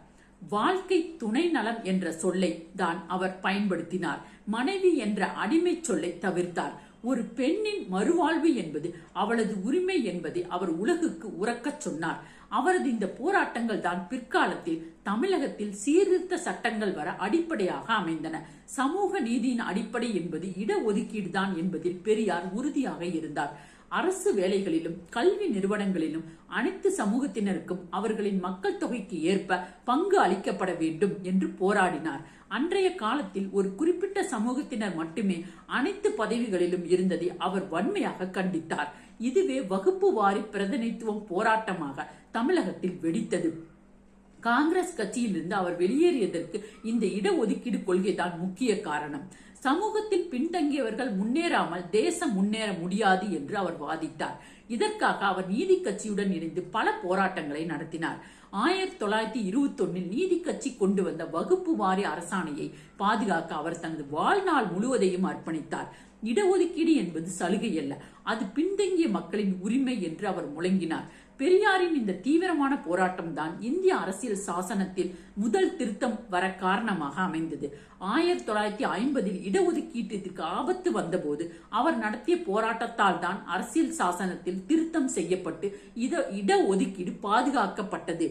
வாழ்க்கை துணை நலம் என்ற சொல்லை தான் அவர் பயன்படுத்தினார். மனைவி என்ற அடிமை சொல்லை தவிர்த்தார். ஒரு பெண்ணின் மறுவாழ்வு என்பது அவளது உரிமை என்பதை அவர் உலகுக்கு உரக்கச் சொன்னார். அவரது இந்த போராட்டங்கள் தான் பிற்காலத்தில் தமிழகத்தில் சீர்திருத்த சட்டங்கள் வர அடிப்படையாக அமைந்தன. சமூக நீதியின் அடிப்படை என்பது இடஒதுக்கீடு தான் என்பதில் பெரியார் உறுதியாக இருந்தார். அரசு வேலைகளிலும் கல்வி நிறுவனங்களிலும் அனைத்து சமூகத்தினருக்கும் அவர்களின் மக்கள் தொகைக்கு ஏற்ப பங்கு அளிக்கப்பட வேண்டும் என்று போராடினார். அன்றைய காலத்தில் ஒரு குறிப்பிட்ட சமூகத்தினர் மட்டுமே அனைத்து பதவிகளிலும் இருந்ததை அவர் வன்மையாக கண்டித்தார். இதுவே வகுப்பு வாரி பிரதிநிதித்துவம் போராட்டமாக தமிழகத்தில் வெடித்தது. காங்கிரஸ் கட்சியிலிருந்து அவர் வெளியேறியதற்கு இந்த இடஒதுக்கீடு கொள்கைதான் முக்கிய காரணம். சமூகத்தில் பின்தங்கியவர்கள் முன்னேறாமல் தேசம் முன்னேற முடியாது என்று அவர் வாதிட்டார். இதற்காக அவர் நீதி கட்சியுடன் இணைந்து பல போராட்டங்களை நடத்தினார். 1921 நீதி கட்சி கொண்டு வந்த வகுப்பு வாரி அரசாணையை பாதுகாக்க அவர் தனது வாழ்நாள் முழுவதையும் அர்ப்பணித்தார். இடஒதுக்கீடு என்பது சலுகை அல்ல, அது பின்தங்கிய மக்களின் உரிமை என்று அவர் முழங்கினார். பெரியாரின் இந்த தீவிரமான போராட்டம் தான் இந்திய அரசியல் சாசனத்தில் முதல் திருத்தம் வர காரணமாக அமைந்தது. 1950 இடஒதுக்கீட்டிற்கு ஆபத்து வந்தபோது அவர் நடத்திய போராட்டத்தால் தான் அரசியல் சாசனத்தில் திருத்தம் செய்யப்பட்டு இடஒதுக்கீடு பாதுகாக்கப்பட்டது.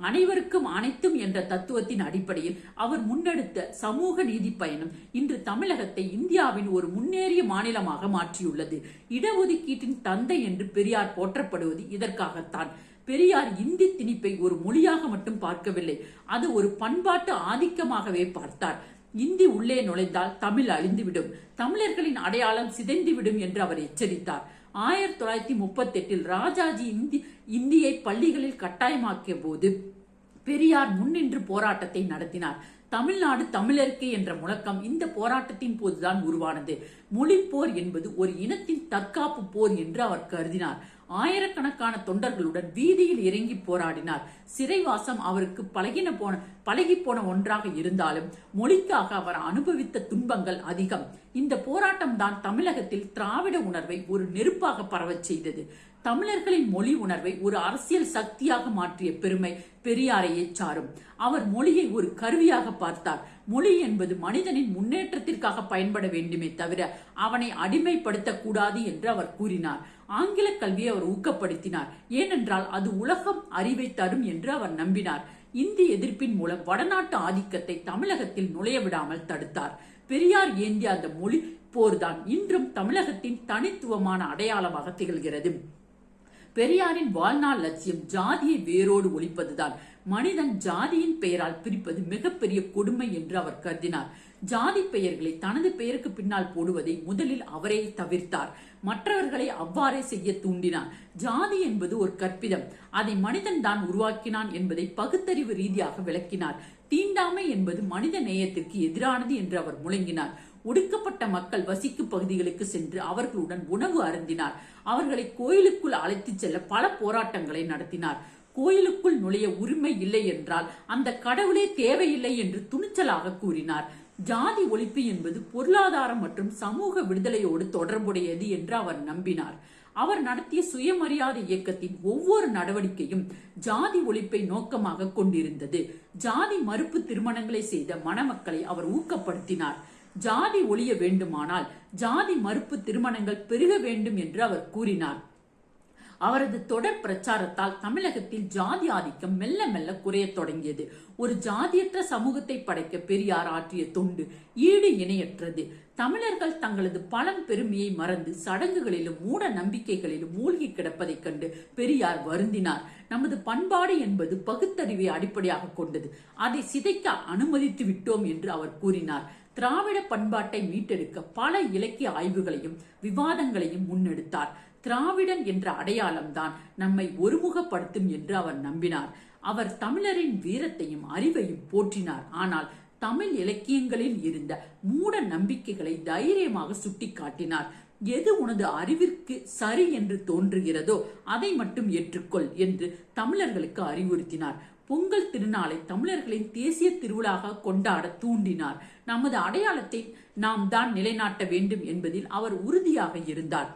அனைவருக்கும் அனைத்தும் என்ற தத்துவத்தின் அடிப்படையில் அவர் முன்னெடுத்த சமூக நீதி பயணம் இன்று தமிழகத்தை இந்தியாவின் ஒரு முன்னேறிய மாநிலமாக மாற்றியுள்ளது. இடஒதுக்கீட்டின் தந்தை என்று பெரியார் போற்றப்படுவது இதற்காகத்தான். பெரியார் இந்தி திணிப்பை ஒரு மொழியாக மட்டும் பார்க்கவில்லை, அது ஒரு பண்பாட்டு ஆதிக்கமாகவே பார்த்தார். இந்தி உள்ளே நுழைந்தால் தமிழ் அழிந்துவிடும், தமிழர்களின் அடையாளம் சிதைந்துவிடும் என்று அவர் எச்சரித்தார். 1938 ராஜாஜி இந்தியை பள்ளிகளில் கட்டாயமாக்கிய போது பெரியார் முன்னின்று போராட்டத்தை நடத்தினார். தமிழ்நாடு தமிழருக்கு என்ற முழக்கம் இந்த போராட்டத்தின் போதுதான் உருவானது. மொழி போர் என்பது ஒரு இனத்தின் தற்காப்பு போர் என்று அவர் கருதினார். ஆயிரக்கணக்கான தொண்டர்களுடன் வீதியில் இறங்கி போராடினார். சிறைவாசம் அவருக்கு பழகி போன ஒன்றாக இருந்தாலும் மொழிக்காக அவர் அனுபவித்த துன்பங்கள் அதிகம். இந்த போராட்டம் தான் தமிழகத்தில் திராவிட உணர்வை ஒரு நெருப்பாக பரவச் செய்தது. தமிழர்களின் மொழி உணர்வை ஒரு அரசியல் சக்தியாக மாற்றிய பெருமை பெரியாரையே சாரும். அவர் மொழியை ஒரு கருவியாக பார்த்தார். மொழி என்பது மனிதனின் முன்னேற்றத்திற்காக பயன்பட வேண்டுமே தவிர அவனை அடிமைப்படுத்த கூடாது என்று அவர் கூறினார். ஆங்கில கல்வியை அவர் ஊக்கப்படுத்தினார். ஏனென்றால் அது உலகம் அறிவை தரும் என்று அவர் நம்பினார். இந்தி எதிர்ப்பின் மூலம் வடநாட்டு ஆதிக்கத்தை தமிழகத்தில் நுழைய விடாமல் தடுத்தார். பெரியார் ஏந்திய அந்த மொழி போர்தான் இன்றும் தமிழகத்தின் தனித்துவமான அடையாளமாக திகழ்கிறது. பெரியாரின் வாழ்நாள் லட்சியம் ஜாதியை வேரோடு ஒழிப்பதுதான். மனிதன் ஜாதியின் பெயரால் பிரிப்பது மிகப்பெரிய கொடுமை என்று அவர் கருதினார். ஜாதி பெயர்களை தனது பெயருக்கு பின்னால் போடுவதை முதலில் அவரே தவிர்த்தார். மற்றவர்களை அவ்வாறே செய்ய தூண்டினார். ஜாதி என்பது ஒரு கற்பிதம், அதை மனிதன் தான் உருவாக்கினான் என்பதை பகுத்தறிவு ரீதியாக விளக்கினார். தீண்டாமை என்பது மனித நேயத்திற்கு எதிரானது என்று அவர் முழங்கினார். ஒடுக்கப்பட்ட மக்கள் வசிக்கும் பகுதிகளுக்கு சென்று அவர்களுடன் உணவு அருந்தினார். அவர்களை கோயிலுக்குள் அழைத்துச் செல்ல பல போராட்டங்களை நடத்தினார். கோயிலுக்குள் நுழைய உரிமை இல்லை என்றால் அந்த கடவுளே தேவையில்லை என்று துணிச்சலாக கூறினார். ஜாதி ஒழிப்பு என்பது பொருளாதாரம் மற்றும் சமூக விடுதலையோடு தொடர்புடையது என்று அவர் நம்பினார். அவர் நடத்திய சுயமரியாதை இயக்கத்தின் ஒவ்வொரு நடவடிக்கையும் ஜாதி ஒழிப்பை நோக்கமாக கொண்டிருந்தது. ஜாதி மறுப்பு திருமணங்களை செய்த மணமக்களை அவர் ஊக்கப்படுத்தினார். ஜாதி ஒழிய வேண்டுமானால் ஜாதி மறுப்பு திருமணங்கள் பெருக வேண்டும் என்று அவர் கூறினார். அவரது தொடர் பிரச்சாரத்தால் தமிழகத்தில் ஜாதி ஆதிக்கம் மெல்ல மெல்ல குறைய தொடங்கியது. ஒரு ஜாதியற்ற சமூகத்தை படைக்க பெரியார் ஆற்றிய தொண்டு ஈடு இணையற்றது. தமிழர்கள் தங்களது பழம் பெருமையை மறந்து சடங்குகளிலும் மூட நம்பிக்கைகளிலும் மூழ்கி கிடப்பதைக் கண்டு பெரியார் வருந்தினார். நமது பண்பாடு என்பது பகுத்தறிவை அடிப்படையாக கொண்டது. அதை சிதைக்க அனுமதித்து விட்டோம் என்று அவர் கூறினார். திராவிட பண்பாட்டை மீட்டெடுக்க பல இலக்கிய ஆய்வுகளையும் விவாதங்களையும் முன்னெடுத்தார். திராவிடன் என்ற அடையாளம்தான் நம்மை ஒருமுகப்படுத்தும் என்று அவர் நம்பினார். அவர் தமிழரின் வீரத்தையும் அறிவையும் போற்றினார். ஆனால் தமிழ் இலக்கியங்களில் இருந்த மூட நம்பிக்கைகளை தைரியமாக சுட்டி காட்டினார். எது உனது அறிவிற்கு சரி என்று தோன்றுகிறதோ அதை மட்டும் ஏற்றுக்கொள் என்று தமிழர்களுக்கு அறிவுறுத்தினார். பொங்கல் திருநாளை தமிழர்களின் தேசிய திருவிழாக கொண்டாட தூண்டினார். நமது அடையாளத்தை நாம் தான் நிலைநாட்ட வேண்டும் என்பதில் அவர் உறுதியாக இருந்தார்.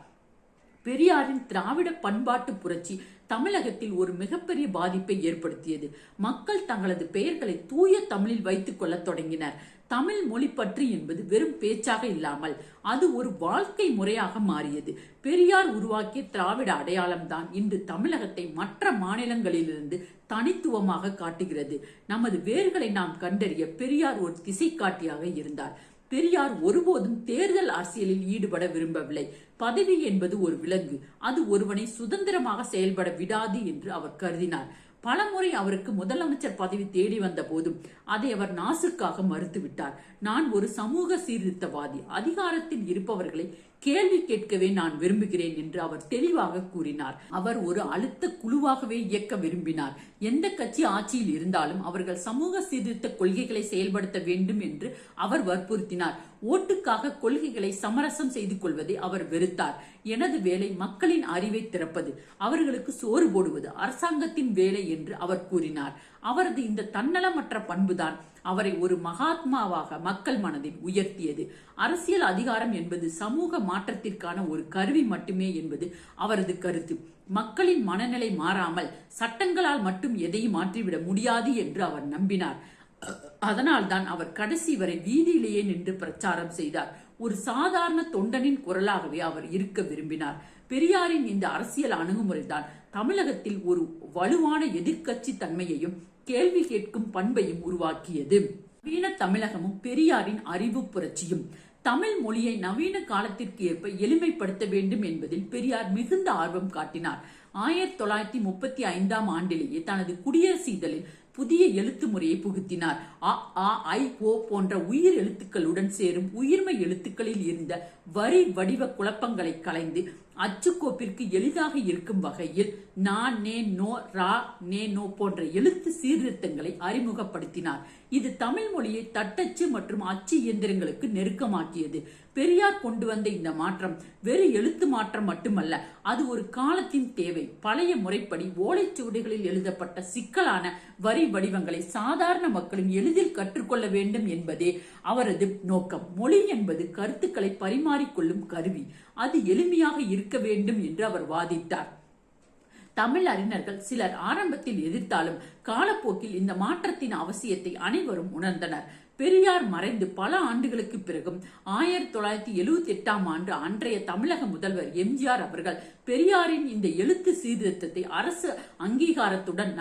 பெரியாரின் திராவிட பண்பாட்டு புரட்சி தமிழகத்தில் ஒரு மிகப்பெரிய பாதிப்பை ஏற்படுத்தியது. மக்கள் தங்களது பெயர்களை தூய தமிழில் வைத்துக் கொள்ள தொடங்கினர். தமிழ் மொழி பற்றி என்பது வெறும் பேச்சாக இல்லாமல் அது ஒரு வாழ்க்கை முறையாக மாறியது. பெரியார் உருவாக்கிய திராவிட அடையாளம்தான் இன்று தமிழகத்தை மற்ற மாநிலங்களிலிருந்து தனித்துவமாக காட்டுகிறது. நமது வேர்களை நாம் கண்டறிய பெரியார் ஒரு திசை காட்டியாக இருந்தார். பெரியார் ஒருபோதும் தேர்தல் அரசியலில் ஈடுபட விரும்பவில்லை. பதவி என்பது ஒரு விலங்கு, அது ஒருவனை சுதந்திரமாக செயல்பட விடாது என்று அவர் கருதினார். பலமுறை அவருக்கு முதலமைச்சர் பதவி தேடி வந்த போதும் அதை அவர் நாசுக்காக மறுத்துவிட்டார். நான் ஒரு சமூக சீர்திருத்தவாதி, அதிகாரத்தில் இருப்பவர்களை கேள்வி கேட்கவே நான் விரும்புகிறேன் என்று அவர் தெளிவாக கூறினார். அவர் ஒரு அழுத்த குழுவாகவே இயக்க விரும்பினார். எந்த கட்சி ஆட்சியில் இருந்தாலும் அவர்கள் சமூக சீர்திருத்த கொள்கைகளை செயல்படுத்த வேண்டும் என்று அவர் வற்புறுத்தினார். ஓட்டுக்காக கொள்கைகளை சமரசம் செய்து கொள்வதை அவர் வெறுத்தார். எனது வேலை மக்களின் அறிவை திறப்பது, அவர்களுக்கு சோறு போடுவது அரசாங்கத்தின் வேலை என்று அவர் கூறினார். அவரது இந்த தன்னலமற்ற பண்புதான் அவரை ஒரு மகாத்மாவாக மக்கள் மனதில் உயர்த்தியது. அரசியல் அதிகாரம் என்பது சமூக மாற்றத்திற்கான ஒரு கருவி மட்டுமே என்பது அவரது கருத்து. மக்களின் மனநிலை மாறாமல் சட்டங்களால் மட்டும் எதையும் மாற்றிவிட முடியாது என்று அவர் நம்பினார். அதனால்தான் அவர் கடைசி வரை வீதியிலேயே நின்று பிரச்சாரம் செய்தார். ஒரு சாதாரண தொண்டனின் குரலாகவே அவர் இருக்க விரும்பினார். பெரியாரின் இந்த அரசியல் அணுகுமுறைதான் தமிழகத்தில் ஒரு வலுவான எதிர்க்கட்சி தன்மையையும் கேள்வி கேட்கும் பண்பையும் உருவாக்கியது. நவீன தமிழகமும் பெரியாரின் அறிவு புரட்சியும். தமிழ் மொழியை நவீன காலத்திற்கு ஏற்ப எளிமைப்படுத்த வேண்டும் என்பதில் பெரியார் மிகுந்த ஆர்வம் காட்டினார். 1935 ஆண்டிலேயே தனது குடியரசு இதழில் புதிய எழுத்து முறையை புகுத்தினார். அ, ஆ, ஐ, ஓ போன்ற உயிர் எழுத்துக்களுடன் சேரும் உயிர்மை எழுத்துக்களில் இருந்த வரி வடிவ குழப்பங்களை களைந்து அச்சுக்கோப்பிற்கு எளிதாக இருக்கும் வகையில் நா, நே, நோ, ரா, நே, நோ போன்ற எழுத்து சீர்திருத்தங்களை அறிமுகப்படுத்தினார். இது தமிழ் மொழியை தட்டச்சு மற்றும் அச்சு இயந்திரங்களுக்கு நெருக்கமாக்கியது. பெரியார் கொண்டு வந்த இந்த மாற்றம் வெறு எழுத்து மாற்றம் மட்டுமல்ல, அது ஒரு காலத்தின் தேவை. பழைய முறைப்படி ஓலைச்சுவடிகளில் எழுதப்பட்ட சிக்கலான வரி வடிவங்களை சாதாரண மக்களும் எளிதில் கற்றுக்கொள்ள வேண்டும் என்பதே அவரது நோக்கம். மொழி என்பது கருத்துக்களை பரிமாறிக்கொள்ளும் கருவி, அது எளிமையாக இருக்க வேண்டும் என்று அவர் வாதிட்டார். தமிழ் அறிஞர்கள் சிலர் ஆரம்பத்தில் எதிர்த்தாலும் காலப்போக்கில் இந்த மாற்றத்தின் அவசியத்தை அனைவரும் உணர்ந்தனர். பெரியார் மறைந்து பல ஆண்டுகளுக்கு பிறகும் 1978 ஆண்டு அன்றைய தமிழக முதல்வர் எம்ஜிஆர் அவர்கள் பெரியாரின் இந்த எழுத்து சீர்திருத்தத்தை அரசு அங்கீகாரத்துடன்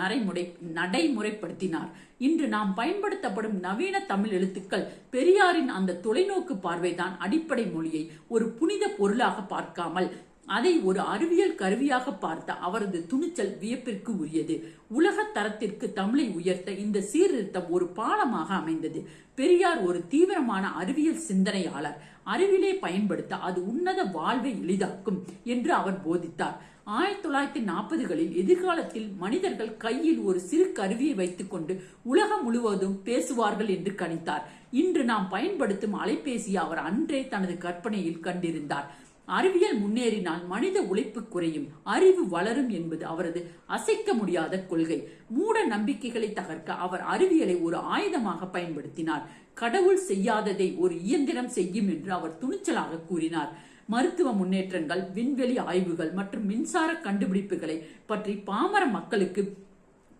நடைமுறைப்படுத்தினார். இன்று நாம் பயன்படுத்தப்படும் நவீன தமிழ் எழுத்துக்கள் பெரியாரின் அந்த தொலைநோக்கு பார்வைதான் அடிப்படை மொழியை ஒரு புனித பொருளாக பார்க்காமல் அதை ஒரு அறிவியல் கருவியாக பார்த்த அவரது துணிச்சல் வியப்பிற்கு உரியது. உலக தரத்திற்கு தமிழை உயர்த்த இந்த சீர்திருத்தம் ஒரு பாலமாக அமைந்தது. பெரியார் ஒரு தீவிரமான அறிவியல் சிந்தனையாளர். அறிவியலை பயன்படுத்த அது உன்னத வாழ்வை எளிதாக்கும் என்று அவர் போதித்தார். 1940களில் எதிர்காலத்தில் மனிதர்கள் கையில் ஒரு சிறு கருவியை வைத்துக் கொண்டு உலகம் முழுவதும் பேசுவார்கள் என்று கணித்தார். இன்று நாம் பயன்படுத்தும் அலைபேசியை அவர் அன்றே தனது கற்பனையில் கண்டிருந்தார். அறிவியல் முன்னேறினால் மனித உழைப்பு குறையும், அறிவு வளரும் என்பது அவரது அசைக்க முடியாத கொள்கை. மூட நம்பிக்கைகளை தகர்க்க அவர் அறிவியலை ஒரு ஆயுதமாக பயன்படுத்தினார். கடவுள் செய்யாததை ஒரு இயந்திரம் செய்யும் என்று அவர் துணிச்சலாக கூறினார். மருத்துவ முன்னேற்றங்கள், விண்வெளி ஆய்வுகள் மற்றும் மின்சார கண்டுபிடிப்புகளை பற்றி பாமர மக்களுக்கு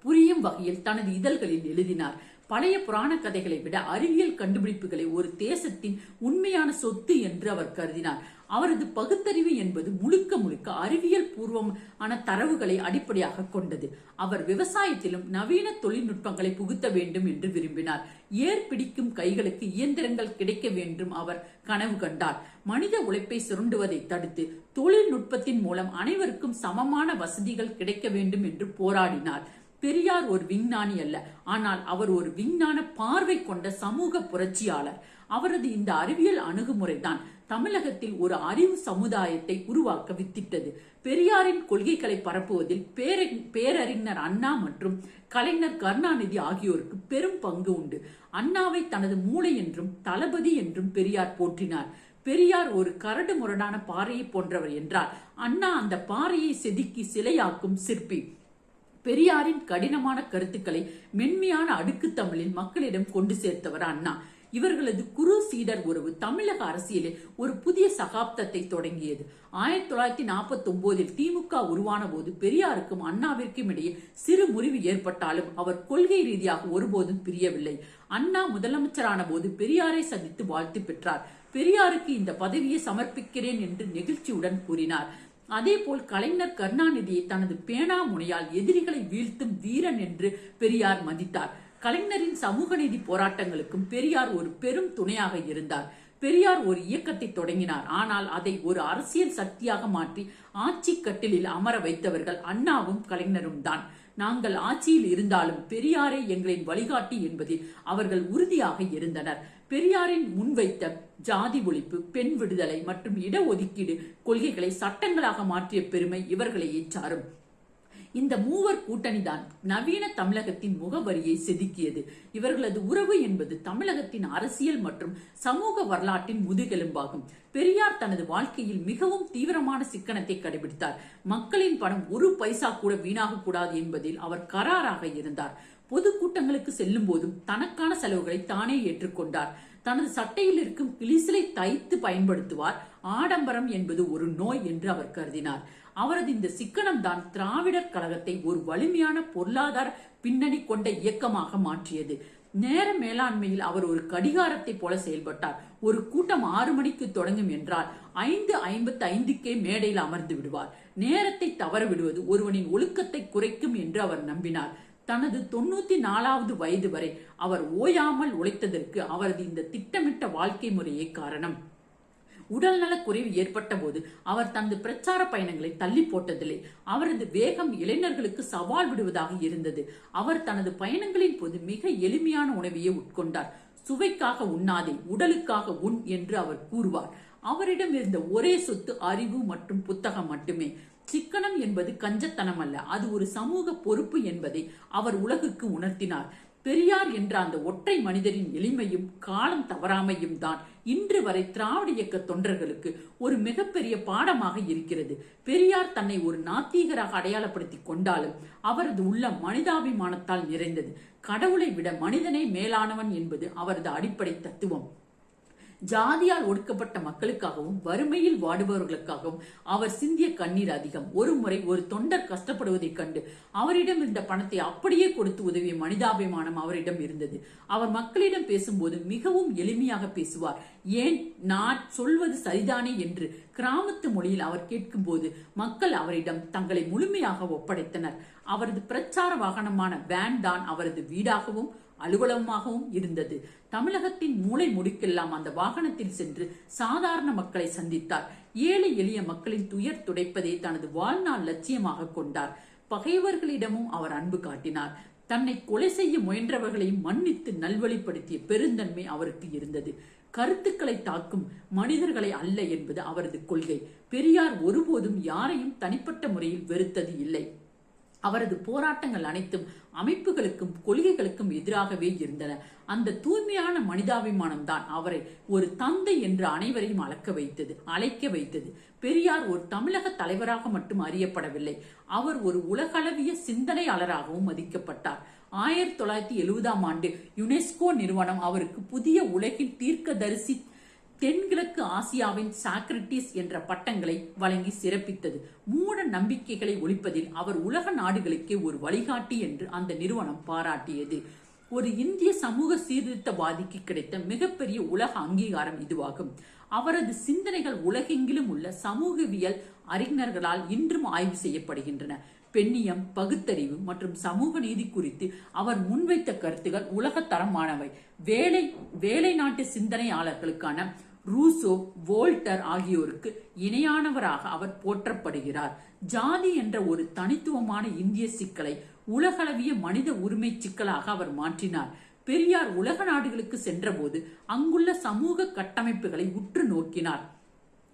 புரியும் வகையில் தனது இதழ்களில் எழுதினார். பழைய புராண கதைகளை விட அறிவியல் கண்டுபிடிப்புகளை ஒரு தேசத்தின் உண்மையான சொத்து என்று அவர் கருதினார். அவரது பகுத்தறிவு என்பது முழுக்க முழுக்க அறிவியல் பூர்வமான தரவுகளை அடிப்படையாக கொண்டது. அவர் விவசாயத்திலும் நவீன தொழில்நுட்பங்களை புகுத்த வேண்டும் என்று விரும்பினார். ஏர் பிடிக்கும் கைகளுக்கு இயந்திரங்கள் கிடைக்க வேண்டும் அவர் கனவு கண்டார். மனித உழைப்பை சுரண்டுவதை தடுத்து தொழில்நுட்பத்தின் மூலம் அனைவருக்கும் சமமான வசதிகள் கிடைக்க வேண்டும் என்று போராடினார். பெரியார் ஒரு விஞ்ஞானி அல்ல, ஆனால் அவர் ஒரு விஞ்ஞான பார்வை கொண்ட சமூக புரட்சியாளர். அவரது இந்த அறிவியல் அணுகுமுறைதான் தமிழகத்தில் ஒரு அறிவு சமுதாயத்தை உருவாக்க வித்திட்டது. பெரியாரின் கொள்கைகளை பரப்புவதில் பேரறிஞர் அண்ணா மற்றும் கலைஞர் கருணாநிதி ஆகியோருக்கு பெரும் பங்கு உண்டு. அண்ணாவை தனது மூளை என்றும் தளபதி என்றும் பெரியார் போற்றினார். பெரியார் ஒரு கரடு முரடான பாறையை போன்றவர் என்றால் அண்ணா அந்த பாறையை செதுக்கி சிலையாக்கும் சிற்பி. பெரியாரின் கடினமான கருத்துக்களை மென்மையான அடுக்கு தமிழில் மக்களிடம் கொண்டு சேர்த்தவர் அண்ணா. இவர்களது குரு சீடர் உறவு தமிழக அரசியலில் ஒரு புதிய சகாப்தத்தை தொடங்கியது. 1949 திமுக உருவான போது பெரியாருக்கும் அண்ணாவிற்கும் இடையே சிறு முறிவு ஏற்பட்டாலும் அவர் கொள்கை ரீதியாக ஒருபோதும் பிரியவில்லை. அண்ணா முதலமைச்சரான போது பெரியாரை சந்தித்து வாழ்த்து பெற்றார். பெரியாருக்கு இந்த பதவியை சமர்ப்பிக்கிறேன் என்று நெகிழ்ச்சியுடன் கூறினார். அதேபோல் கலைஞர் கருணாநிதியை தனது பேனா முனையால் எதிரிகளை வீழ்த்தும் வீரன் என்று பெரியார் மதித்தார். கலைஞரின் சமூக நீதி போராட்டங்களுக்கும் பெரியார் ஒரு பெரும் துணையாக இருந்தார். பெரியார் ஒரு இயக்கத்தை தொடங்கினார், ஆனால் அதை ஒரு அரசியல் சக்தியாக மாற்றி ஆட்சி கட்டிலில் அமர வைத்தவர்கள் அண்ணாவும் கலைஞரும் தான். நாங்கள் ஆட்சியில் இருந்தாலும் பெரியாரே எங்களின் வழிகாட்டி என்பதில் அவர்கள் உறுதியாக இருந்தனர். பெரியாரின் முன்வைத்த ஜாதி ஒழிப்பு, பெண் விடுதலை மற்றும் இடஒதுக்கீடு கொள்கைகளை சட்டங்களாக மாற்றிய பெருமை இவர்களையே சாரும். இந்த மூவர் கூட்டணிதான் நவீன தமிழகத்தின் முகவரியை செதுக்கியது. இவர்களது உறவு என்பது தமிழகத்தின் அரசியல் மற்றும் சமூக வரலாற்றின் முதுகெலும்பாகும். பெரியார் தனது வாழ்க்கையில் மிகவும் தீவிரமான சிக்கனத்தை கடைபிடித்தார். மக்களின் பணம் ஒரு பைசா கூட வீணாக கூடாது என்பதில் அவர் கராராக இருந்தார். பொதுக்கூட்டங்களுக்கு செல்லும் போதும் தனக்கான செலவுகளை தானே ஏற்றுக்கொண்டார். தனது சட்டையில் இருக்கும் கிளிசலை தைத்து பயன்படுத்துவார். ஆடம்பரம் என்பது ஒரு நோய் என்று அவர் கருதினார். அவரது இந்த சிக்கனம் தான் திராவிடர் கழகத்தை ஒரு வலிமையான பொருளாதார பின்னணி கொண்ட இயக்கமாக மாற்றியது. நேர மேலாண்மையில் அவர் ஒரு கடிகாரத்தை போல செயல்பட்டார். ஒரு கூட்டம் 6 மணிக்கு தொடங்கும் என்றால் 5:55 மேடையில் அமர்ந்து விடுவார். நேரத்தை தவற விடுவது ஒருவனின் ஒழுக்கத்தை குறைக்கும் என்று அவர் நம்பினார். தனது 94வது வயது வரை அவர் ஓயாமல் உழைத்ததற்கு அவரது இந்த திட்டமிட்ட வாழ்க்கை முறையே காரணம். உடல்நல குறைவு ஏற்பட்ட போது அவர் தனது பிரச்சார பயணங்களை தள்ளி போட்டதில்லை. அவரது வேகம் இளைஞர்களுக்கு சவால் விடுவதாக இருந்தது. அவர் தனது பயணங்களின் போது மிக எளிமையான உணவையே உட்கொண்டார். சுவைக்காக உண்ணாதே, உடலுக்காக உண் என்று அவர் கூறுவார். அவரிடம் இருந்த ஒரே சொத்து அறிவு மற்றும் புத்தகம் மட்டுமே. சிக்கனம் என்பது கஞ்சத்தனம் அல்ல, அது ஒரு சமூக பொறுப்பு என்பதை அவர் உலகுக்கு உணர்த்தினார். பெரியார் என்ற அந்த ஒற்றை மனிதரின் எளிமையும் காலம் தவறாமையும் தான் இன்று வரை திராவிட இயக்க தொண்டர்களுக்கு ஒரு மிகப்பெரிய பாடமாக இருக்கிறது. பெரியார் தன்னை ஒரு நாத்திகராக அடையாளப்படுத்திக் கொண்டாலும் அவரது உள்ளம் மனிதாபிமானத்தால் நிறைந்தது. கடவுளை விட மனிதனே மேலானவன் என்பது அவரது அடிப்படை தத்துவம். ஜாதியால் ஒடுக்கப்பட்ட மக்களுக்காகவும் வறுமையில் வாடுபவர்களுக்காகவும் அவர் சிந்திய கண்ணீர் அதிகம். ஒரு முறை ஒரு தொண்டர் கஷ்டப்படுவதைக் கண்டு அவரிடம் இருந்த பணத்தை அப்படியே கொடுத்து உதவிய மனிதாபிமானம் அவரிடம் இருந்தது. அவர் மக்களிடம் பேசும்போது மிகவும் எளிமையாக பேசுவார். ஏன் நான் சொல்வது சரிதானே என்று கிராமத்து மொழியில் அவர் கேட்கும் போது மக்கள் அவரிடம் தங்களை முழுமையாக ஒப்படைத்தனர். அவரது பிரச்சார வாகனமான வேன் தான் அவரது வீடாகவும் அலுவலகமாகவும் இருந்தது. தமிழகத்தின் மூலை முடுக்கெல்லாம் அந்த வாகனத்தில் சென்று சாதாரண மக்களை சந்தித்தார். ஏழை எளிய மக்களின் துயர் துடைப்பதை தனது வாழ்நாள் லட்சியமாக கொண்டார். பகைவர்களிடமும் அவர் அன்பு காட்டினார். தன்னை கொலை செய்ய முயன்றவர்களையும் மன்னித்து நல்வழிப்படுத்திய பெருந்தன்மை அவருக்கு இருந்தது. கருத்துக்களை தாக்கும் மனிதர்களை அல்ல என்பது அவரது கொள்கை. பெரியார் ஒருபோதும் யாரையும் தனிப்பட்ட முறையில் வெறுத்தது இல்லை. அவரது போராட்டங்கள் அனைத்தும் அமைப்புகளுக்கும் கொள்கைகளுக்கும் எதிராகவே இருந்தன. அந்த தூய்மையான மனிதாபிமானம் தான் அவரை ஒரு தந்தை என்று அனைவரையும் அழைக்க வைத்தது. பெரியார் ஒரு தமிழக தலைவராக மட்டும் அறியப்படவில்லை, அவர் ஒரு உலகளவிய சிந்தனையாளராகவும் மதிக்கப்பட்டார். 1970ஆம் ஆண்டு யுனெஸ்கோ நிறுவனம் அவருக்கு புதிய உலகின் தீர்க்கதரிசி, தென்கிழக்கு ஆசியாவின் சாக்ரட்டிஸ் என்ற பட்டங்களை வழங்கி சிறப்பித்தது. மூட நம்பிக்கைகளை ஒழிப்பதில் அவர் உலக நாடுகளுக்கே ஒரு வழிகாட்டி என்று அந்த நிறுவனம் பாராட்டியது. ஒரு இந்திய சமூக சீர்திருத்தவாதிக்கு கிடைத்த மிகப்பெரிய உலக அங்கீகாரம் இதுவாகும். அவரது சிந்தனைகள் உலகெங்கிலும் உள்ள சமூகவியல் அறிஞர்களால் இன்றும் ஆய்வு செய்யப்படுகின்றன. பெண்ணியம், பகுத்தறிவு மற்றும் சமூக நீதி குறித்து அவர் முன்வைத்த கருத்துகள் உலக தரமானவை. வேலை நாட்டு சிந்தனையாளர்களுக்கான ரூசோ, வோல்டர் ஆகியோருக்கு இணையானவராக அவர் போற்றப்படுகிறார். ஜாதி என்ற ஒரு தனித்துவமான இந்திய சிக்கலை உலகளவிய மனித உரிமை சிக்கலாக அவர் மாற்றினார். பெரியார் உலக நாடுகளுக்கு சென்றபோது அங்குள்ள சமூக கட்டமைப்புகளை உற்று நோக்கினார்.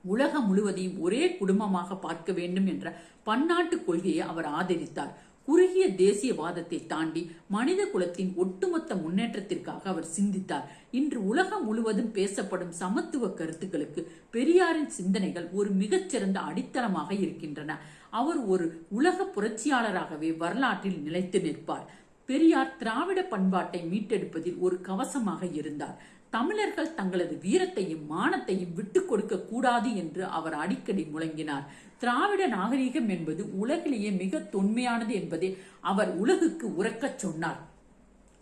உலகம் முழுவதையும் ஒரே குடும்பமாக பார்க்க வேண்டும் என்ற பன்னாட்டு கொள்கையை அவர் ஆதரித்தார். குறுகிய தேசியவாதத்தை தாண்டி மனித குலத்தின் ஒட்டுமொத்த முன்னேற்றத்திற்காக அவர் சிந்தித்தார். இன்று உலகம் முழுவதும் பேசப்படும் சமத்துவ கருத்துக்களுக்கு பெரியாரின் சிந்தனைகள் ஒரு மிகச்சிறந்த அடித்தளமாக இருக்கின்றன. அவர் ஒரு உலக புரட்சியாளராகவே வரலாற்றில் நிலைத்து நிற்பார். பெரியார் திராவிட பண்பாட்டை மீட்டெடுப்பதில் ஒரு கவசமாக இருந்தார். தமிழர்கள் தங்களது வீரத்தையும் மானத்தையும் விட்டுக் கொடுக்க கூடாது என்று அவர் அடிக்கடி முழங்கினார். திராவிட நாகரிகம் என்பது உலகிலேயே மிக தொன்மையானது என்பதை அவர் உலகுக்கு உரக்கச் சொன்னார்.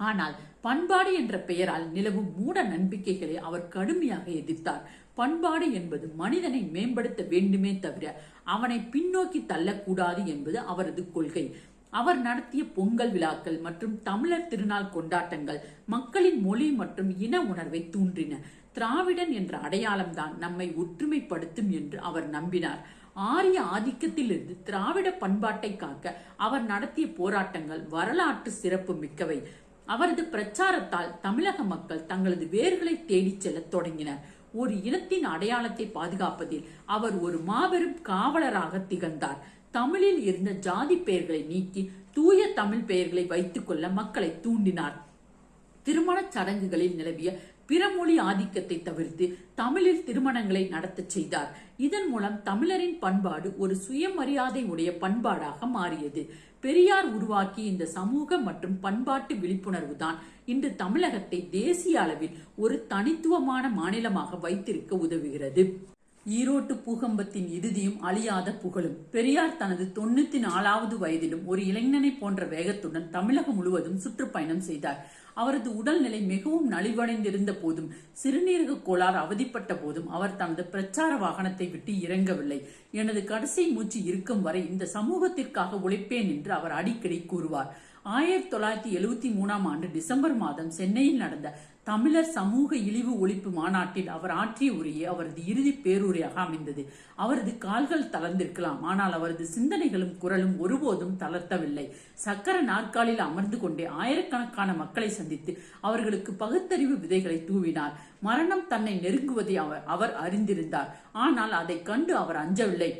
ஆனால் பண்பாடு என்ற பெயரால் நிலவும் மூட நம்பிக்கைகளை அவர் கடுமையாக எதிர்த்தார். பண்பாடு என்பது மனிதனை மேம்படுத்த வேண்டுமே தவிர அவனை பின்னோக்கி தள்ளக்கூடாது என்பது அவரது கொள்கை. அவர் நடத்திய பொங்கல் விழாக்கள் மற்றும் தமிழர் திருநாள் கொண்டாட்டங்கள் மக்களின் மொழி மற்றும் இன உணர்வை தூண்டின. திராவிடன் என்ற அடையாளம் தான் நம்மை ஒற்றுமைப்படுத்தும் என்று அவர் நம்பினார். ஆரிய ஆதிக்கத்திலிருந்து திராவிட பண்பாட்டை காக்க அவர் நடத்திய போராட்டங்கள் வரலாற்று சிறப்பு மிக்கவை. அவரது பிரச்சாரத்தால் தமிழக மக்கள் தங்களது வேர்களை தேடிச் செல்ல தொடங்கினர். ஒரு இனத்தின் அடையாளத்தை பாதுகாப்பதில் அவர் ஒரு மாபெரும் காவலராக திகழ்ந்தார். தமிழில் இருந்த ஜாதி பெயர்களை நீக்கி தூய தமிழ் பெயர்களை வைத்துக் கொள்ள மக்களை தூண்டினார். திருமண சடங்குகளில் நிலவிய பிறமொழி ஆதிக்கத்தை தவிர்த்து தமிழில் திருமணங்களை நடத்த செய்தார். இதன் மூலம் தமிழரின் பண்பாடு ஒரு சுயமரியாதை உடைய பண்பாடாக மாறியது. பெரியார் உருவாக்கிய இந்த சமூக மற்றும் பண்பாட்டு விழிப்புணர்வு தான் இன்று தமிழகத்தை தேசிய அளவில் ஒரு தனித்துவமான மாநிலமாக வைத்திருக்க உதவுகிறது. ஈரோட்டு பூகம்பத்தின் இறுதியும் அழியாத புகழும். பெரியார் தனது 94வது வயதிலும் ஒரு இளைஞனை போன்ற வேகத்துடன் தமிழகம் முழுவதும் சுற்றுப்பயணம் செய்தார். அவரது உடல்நிலை மிகவும் நலிவடைந்திருந்த போதும், சிறுநீரக கோளாறு அவதிப்பட்ட போதும் அவர் தனது பிரச்சார வாகனத்தை விட்டு இறங்கவில்லை. எனது கடைசி மூச்சு இருக்கும் வரை இந்த சமூகத்திற்காக உழைப்பேன் என்று அவர் அடிக்கடி கூறுவார். 1973ஆம் ஆண்டு டிசம்பர் மாதம் சென்னையில் நடந்த தமிழர் சமூக இழிவு ஒழிப்பு மாநாட்டில் அவர் ஆற்றிய உரையே அவரது இறுதி பேருரையாக அமைந்தது. அவரது கால்கள் தளர்ந்திருக்கலாம், ஆனால் அவரது சிந்தனைகளும் குரலும் ஒருபோதும் தளர்த்தவில்லை. சக்கர நாற்காலில் அமர்ந்து கொண்டே ஆயிரக்கணக்கான மக்களை சந்தித்து அவர்களுக்கு பகுத்தறிவு விதைகளை தூவினார். மரணம் தன்னை நெருங்குவதை அவர் அறிந்திருந்தார். ஆனால் அதை கண்டு அவர் அஞ்சவில்லை.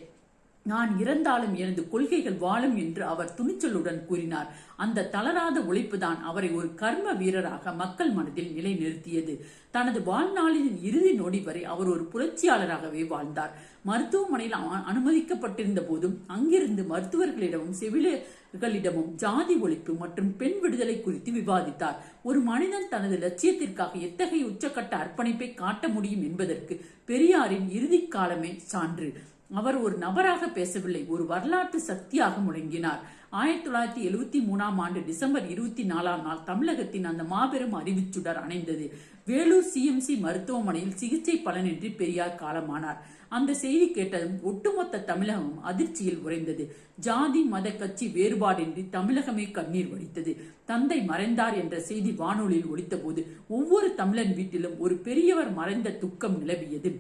நான் இறந்தாலும் எனது கொள்கைகள் வாழும் என்று அவர் துணிச்சலுடன் கூறினார். அந்த தளராத உழைப்புதான் அவரை ஒரு கர்ம வீரராக மக்கள் மனதில் நிலைநிறுத்தியது. தனது வாழ்நாளின் இறுதி நொடி வரை அவர் ஒரு புரட்சியாளராகவே வாழ்ந்தார். மருத்துவமனையில் அனுமதிக்கப்பட்டிருந்த போதும் அங்கிருந்து மருத்துவர்களிடமும் செவிலியர்களிடமும் ஜாதி ஒழிப்பு மற்றும் பெண் விடுதலை குறித்து விவாதித்தார். ஒரு மனிதன் தனது லட்சியத்திற்காக எத்தகைய உச்சக்கட்ட அர்ப்பணிப்பை காட்ட முடியும் என்பதற்கு பெரியாரின் இறுதி காலமே சான்று. அவர் ஒரு நபராக பேசவில்லை, ஒரு வரலாற்று சக்தியாக முழங்கினார். 1973 டிசம்பர் 24 தமிழகத்தின் அந்த மாபெரும் அறிவுச்சுடர் அணைந்தது. வேலூர் சிஎம்சி மருத்துவமனையில் சிகிச்சை பலனின்றி பெரியார் காலமானார். அந்த செய்தி கேட்டதும் ஒட்டுமொத்த தமிழகமும் அதிர்ச்சியில் உறைந்தது. ஜாதி மத கட்சி வேறுபாடின்றி தமிழகமே கண்ணீர் வடித்தது. தந்தை மறைந்தார் என்ற செய்தி வானொலியில் ஒலித்த போது ஒவ்வொரு தமிழன் வீட்டிலும் ஒரு பெரியவர் மறைந்த துக்கம் நிலவியது.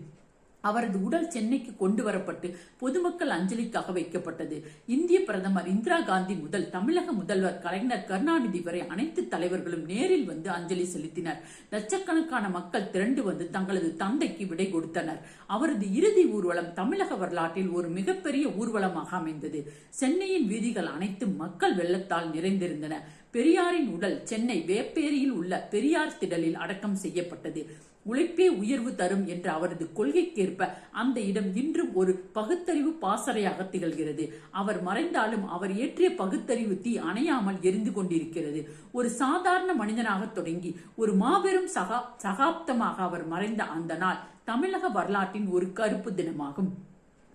அவரது உடல் சென்னைக்கு கொண்டு வரப்பட்டு பொதுமக்கள் அஞ்சலிக்காக வைக்கப்பட்டது. இந்திய பிரதமர் இந்திரா காந்தி முதல் தமிழக முதல்வர் கலைஞர் கருணாநிதி வரை அனைத்து தலைவர்களும் நேரில் வந்து அஞ்சலி செலுத்தினர். லட்சக்கணக்கான மக்கள் திரண்டு வந்து தங்களது தந்தைக்கு விடை கொடுத்தனர். அவரது இறுதி ஊர்வலம் தமிழக வரலாற்றில் ஒரு மிகப்பெரிய ஊர்வலமாக அமைந்தது. சென்னையின் வீதிகள் அனைத்தும் மக்கள் வெள்ளத்தால் நிறைந்திருந்தன. பெரியாரின் உடல் சென்னை வேப்பேரியில் உள்ள பெரியார் திடலில் அடக்கம் செய்யப்பட்டது. உழைப்பே உயர்வு தரும் என்ற அவரது கொள்கைக்கேற்ப அந்த இடம் இன்றும் ஒரு பகுத்தறிவு பாசறையாக திகழ்கிறது. அவர் மறைந்தாலும் அவர் ஏற்றிய பகுத்தறிவு தீ அணையாமல் எரிந்து கொண்டிருக்கிறது. ஒரு சாதாரண மனிதனாக தொடங்கி ஒரு மாபெரும் சகாப்தமாக அவர் மறைந்த அந்த நாள் தமிழக வரலாற்றின் ஒரு கருப்பு தினமாகும்.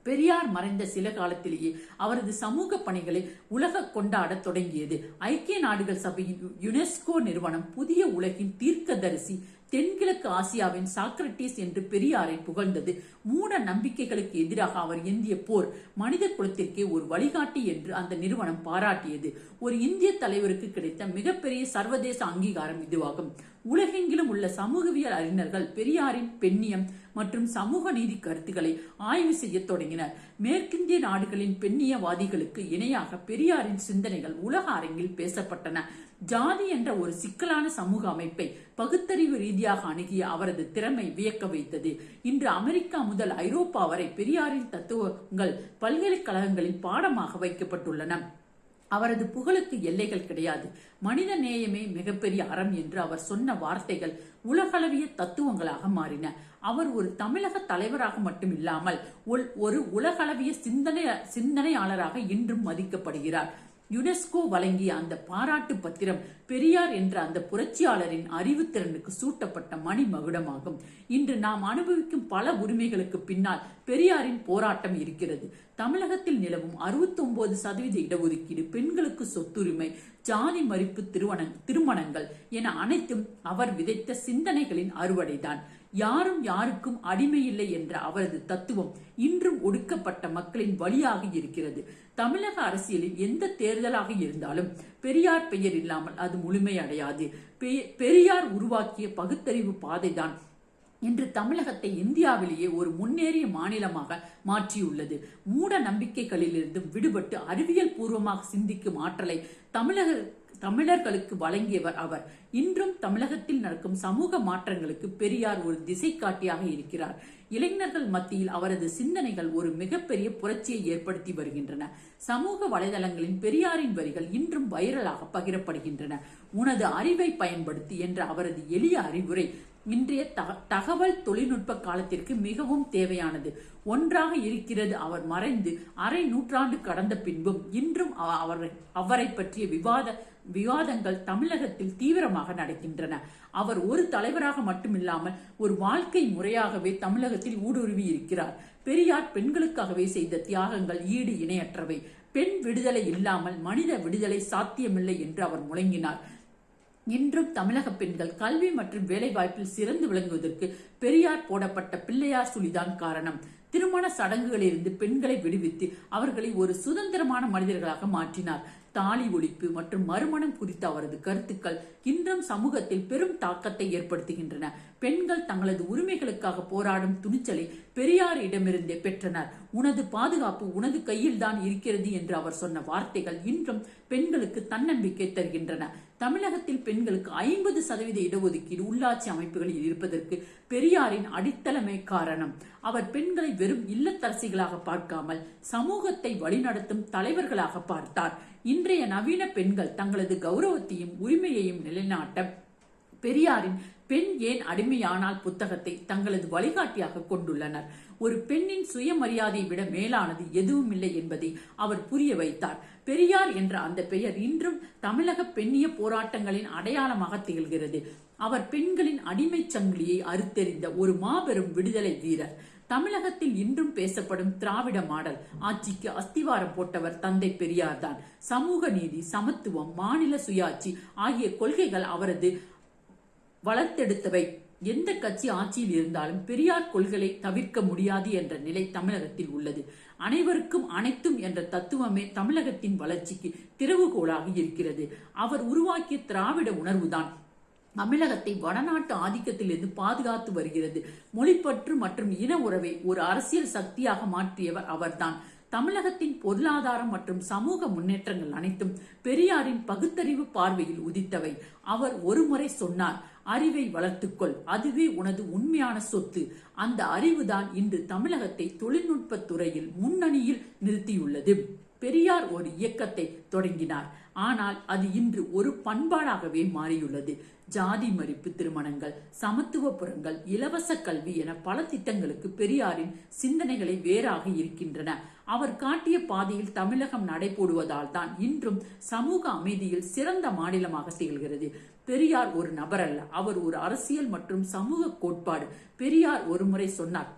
பெரியார் மறைந்த சில காலத்திலேயே அவரது சமூக பணிகளை உலக கொண்டாட தொடங்கியது. ஐக்கிய நாடுகள் சபையின் யுனெஸ்கோ நிறுவனம் புதிய உலகின் தீர்க்கதரிசி, தென்கிழக்கு ஆசியாவின் சாக்ரட்டிஸ் என்று பெரியாரை புகழ்ந்தது. மூட நம்பிக்கைகளுக்கு எதிராக அவர் ஏந்திய போர் மனித குலத்திற்கே ஒரு வழிகாட்டி என்று அந்த நிறுவனம் பாராட்டியது. ஒரு இந்திய தலைவருக்கு கிடைத்த மிகப்பெரிய சர்வதேச அங்கீகாரம் இதுவாகும். உலகெங்கிலும் உள்ள சமூகவியல் அறிஞர்கள் பெரியாரின் பெண்ணியம் மற்றும் சமூக நீதி கருத்துக்களை ஆய்வு செய்ய தொடங்கினர். மேற்கிந்திய நாடுகளின் பெண்ணியவாதிகளுக்கு இணையாக பெரியாரின் சிந்தனைகள் உலக அரங்கில் பேசப்பட்டன. ஜாதி என்ற ஒரு சிக்கலான சமூக அமைப்பை பகுத்தறிவு ரீதியாக அணுகிய அவரது திறமை வியக்க வைத்தது. இன்று அமெரிக்கா முதல் ஐரோப்பா வரை பெரியாரின் தத்துவங்கள் பல்கலைக்கழகங்களில் பாடமாக வைக்கப்பட்டுள்ளன. அவரது புகழுக்கு எல்லைகள் கிடையாது. மனித நேயமே மிகப்பெரிய அறம் என்று அவர் சொன்ன வார்த்தைகள் உலகளவிய தத்துவங்களாக மாறின. அவர் ஒரு தமிழக தலைவராக மட்டும் இல்லாமல் ஒரு உலகளவிய சிந்தனையாளராக இன்றும் மதிக்கப்படுகிறார். யுனெஸ்கோ வழங்கிய அந்த பாராட்டு பத்திரம் பெரியார் என்ற அந்த புரட்சியாளரின் அறிவுத்திறனுக்கு சூட்டப்பட்ட மணி மகுடமாகும். இன்று நாம் அனுபவிக்கும் பல உரிமைகளுக்கு பின்னால் பெரியாரின் போராட்டம் இருக்கிறது. தமிழகத்தில் நிலவும் 69% இடஒதுக்கீடு, பெண்களுக்கு சொத்துரிமை, ஜாதி மறுப்பு திருமணங்கள் என அனைத்தும் அவர் விதைத்த சிந்தனைகளின் அறுவடைதான். யாரும் யாருக்கும் அடிமை இல்லை என்ற அவரது தத்துவம் இன்றும் ஒடுக்கப்பட்ட மக்களின் வழியாக இருக்கிறது. தமிழக அரசியலில் எந்த தேர்தலாக இருந்தாலும் பெரியார் பெயர் இல்லாமல் அது முழுமையடையாது. பெரியார் உருவாக்கிய பகுத்தறிவு பாதைதான் இன்று தமிழகத்தை இந்தியாவிலேயே ஒரு முன்னேறிய மாநிலமாக மாற்றியுள்ளது. மூட நம்பிக்கைகளிலிருந்தும் விடுபட்டு அறிவியல் பூர்வமாக சிந்திக்கும் ஆற்றலை தமிழர்களுக்கு வழங்கியவர் அவர். இன்றும் தமிழகத்தில் நடக்கும் சமூக மாற்றங்களுக்கு பெரியார் ஒரு திசை காட்டியாக இருக்கிறார். இளைஞர்கள் மத்தியில் அவரது சிந்தனைகள் ஒரு மிகப்பெரிய புரட்சியை ஏற்படுத்தி வருகின்றன. சமூக வலைதளங்களின் பெரியாரின் வரிகள் இன்றும் வைரலாக பகிரப்படுகின்றன. உனது அறிவை பயன்படுத்தி என்ற அவரது எளிய அறிவுரை இன்றைய தகவல் தொழில்நுட்ப காலத்திற்கு மிகவும் தேவையானது ஒன்றாக இருக்கிறது. அவர் மறைந்து அரை நூற்றாண்டு கடந்த பின்பும் இன்றும் அவரை பற்றிய விவாதங்கள் தமிழகத்தில் தீவிரமாக நடக்கின்றன. அவர் ஒரு தலைவராக மட்டுமில்லாமல் ஒரு வாழ்க்கை முறையாகவே தமிழகத்தில் ஊடுருவி இருக்கிறார். பெரியார் பெண்களுக்காகவே செய்த தியாகங்கள் ஈடு இணையற்றவை. பெண் விடுதலை இல்லாமல் மனித விடுதலை சாத்தியமில்லை என்று அவர் முழங்கினார். இன்றும் தமிழக பெண்கள் கல்வி மற்றும் வேலை வாய்ப்பில் சிறந்து விளங்குவதற்கு பெரியார் போடப்பட்ட பிள்ளையார் சுழிதான் காரணம். திருமண சடங்குகளிலிருந்து பெண்களை விடுவித்து அவர்களை ஒரு சுதந்திரமான மனிதர்களாக மாற்றினார். தாலி ஒழிப்பு மற்றும் மறுமணம் குறித்த அவரது கருத்துக்கள் இன்றும் சமூகத்தில் பெரும் தாக்கத்தை ஏற்படுத்துகின்றன. பெண்கள் தங்களது உரிமைகளுக்காக போராடும் துணிச்சலை பெரியாரிடமிருந்தே பெற்றனர். உனது பாதுகாப்பு உனது கையில் தான் இருக்கிறது என்று அவர் சொன்ன வார்த்தைகள் இன்றும் பெண்களுக்கு தன்னம்பிக்கை தருகின்றன. தமிழகத்தில் பெண்களுக்கு 50% இடஒதுக்கீடு உள்ளாட்சி அமைப்புகளில் இருப்பதற்கு பெரியாரின் அடித்தளமே காரணம். அவர் பெண்களை வெறும் இல்லத்தரசிகளாக பார்க்காமல் சமூகத்தை வழிநடத்தும் தலைவர்களாக பார்த்தார். இன்றைய நவீன பெண்கள் தங்களது கௌரவத்தையும் உரிமையையும் நிலைநாட்ட பெரியாரின் பெண் ஏன் அடிமையானால் புத்தகத்தை தங்களது வழிகாட்டியாக கொண்டுள்ளனர். ஒரு பெண்ணின் சுயமரியாதையை விட மேலானது எதுவும் இல்லை என்பதை அவர் புரிய வைத்தார். பெரியார் என்ற அந்த பெயர் இன்றும் தமிழக பெண்ணிய போராட்டங்களின் அடையாளமாக திகழ்கிறது. அவர் பெண்களின் அடிமை சங்கிலியை அறுத்தெறிந்த ஒரு மாபெரும் விடுதலை வீரர். தமிழகத்தில் இன்றும் பேசப்படும் திராவிட மாடல் ஆட்சிக்கு அஸ்திவாரம் போட்டவர் தந்தை பெரியார் தான். சமூக நீதி, சமத்துவம், மாநில சுயாட்சி ஆகிய கொள்கைகள் அவரது வளர்த்தெடுத்தவை. எந்த கட்சி ஆட்சியில் இருந்தாலும் பெரியார் கொள்கைகளை தவிர்க்க முடியாது என்ற நிலை தமிழகத்தில் உள்ளது. அனைவருக்கும் அனைத்தும் என்ற தத்துவமே தமிழகத்தின் வளர்ச்சிக்கு திறவுகோலாக இருக்கிறது. அவர் உருவாக்கிய திராவிட உணர்வுதான் தமிழகத்தை வடநாட்டு ஆதிக்கத்திலிருந்து பாதுகாத்து வருகிறது. மொழிப்பற்று மற்றும் இன உறவை ஒரு அரசியல் சக்தியாக மாற்றியவர் அவர்தான். தமிழகத்தின் பொருளாதாரம் மற்றும் சமூக முன்னேற்றங்கள் அனைத்தும் பெரியாரின் பகுத்தறிவு பார்வையில் உதித்தவை. அவர் ஒருமுறை சொன்னார், அறிவை வளர்த்துக்கொள், அதுவே உனது உண்மையான சொத்து. அந்த அறிவுதான் இன்று தமிழகத்தை தொழில்நுட்ப துறையில் முன்னணியில் நிறுத்தியுள்ளது. பெரியார் ஒரு இயக்கத்தை தொடங்கினார், ஆனால் அது இன்று ஒரு பண்பாடாகவே மாறியுள்ளது. ஜாதி மறுப்பு திருமணங்கள், சமத்துவபுரங்கள், இலவச கல்வி என பல திட்டங்களுக்கு பெரியாரின் சிந்தனைகளை வேறாக இருக்கின்றன. அவர் காட்டிய பாதையில் தமிழகம் நடைபோடுவதால் தான் இன்றும் சமூக அமைதியில் சிறந்த மாநிலமாக திகழ்கிறது. பெரியார் ஒரு நபர் அல்ல, அவர் ஒரு அரசியல் மற்றும் சமூக கோட்பாடு. பெரியார் ஒருமுறை சொன்னார்,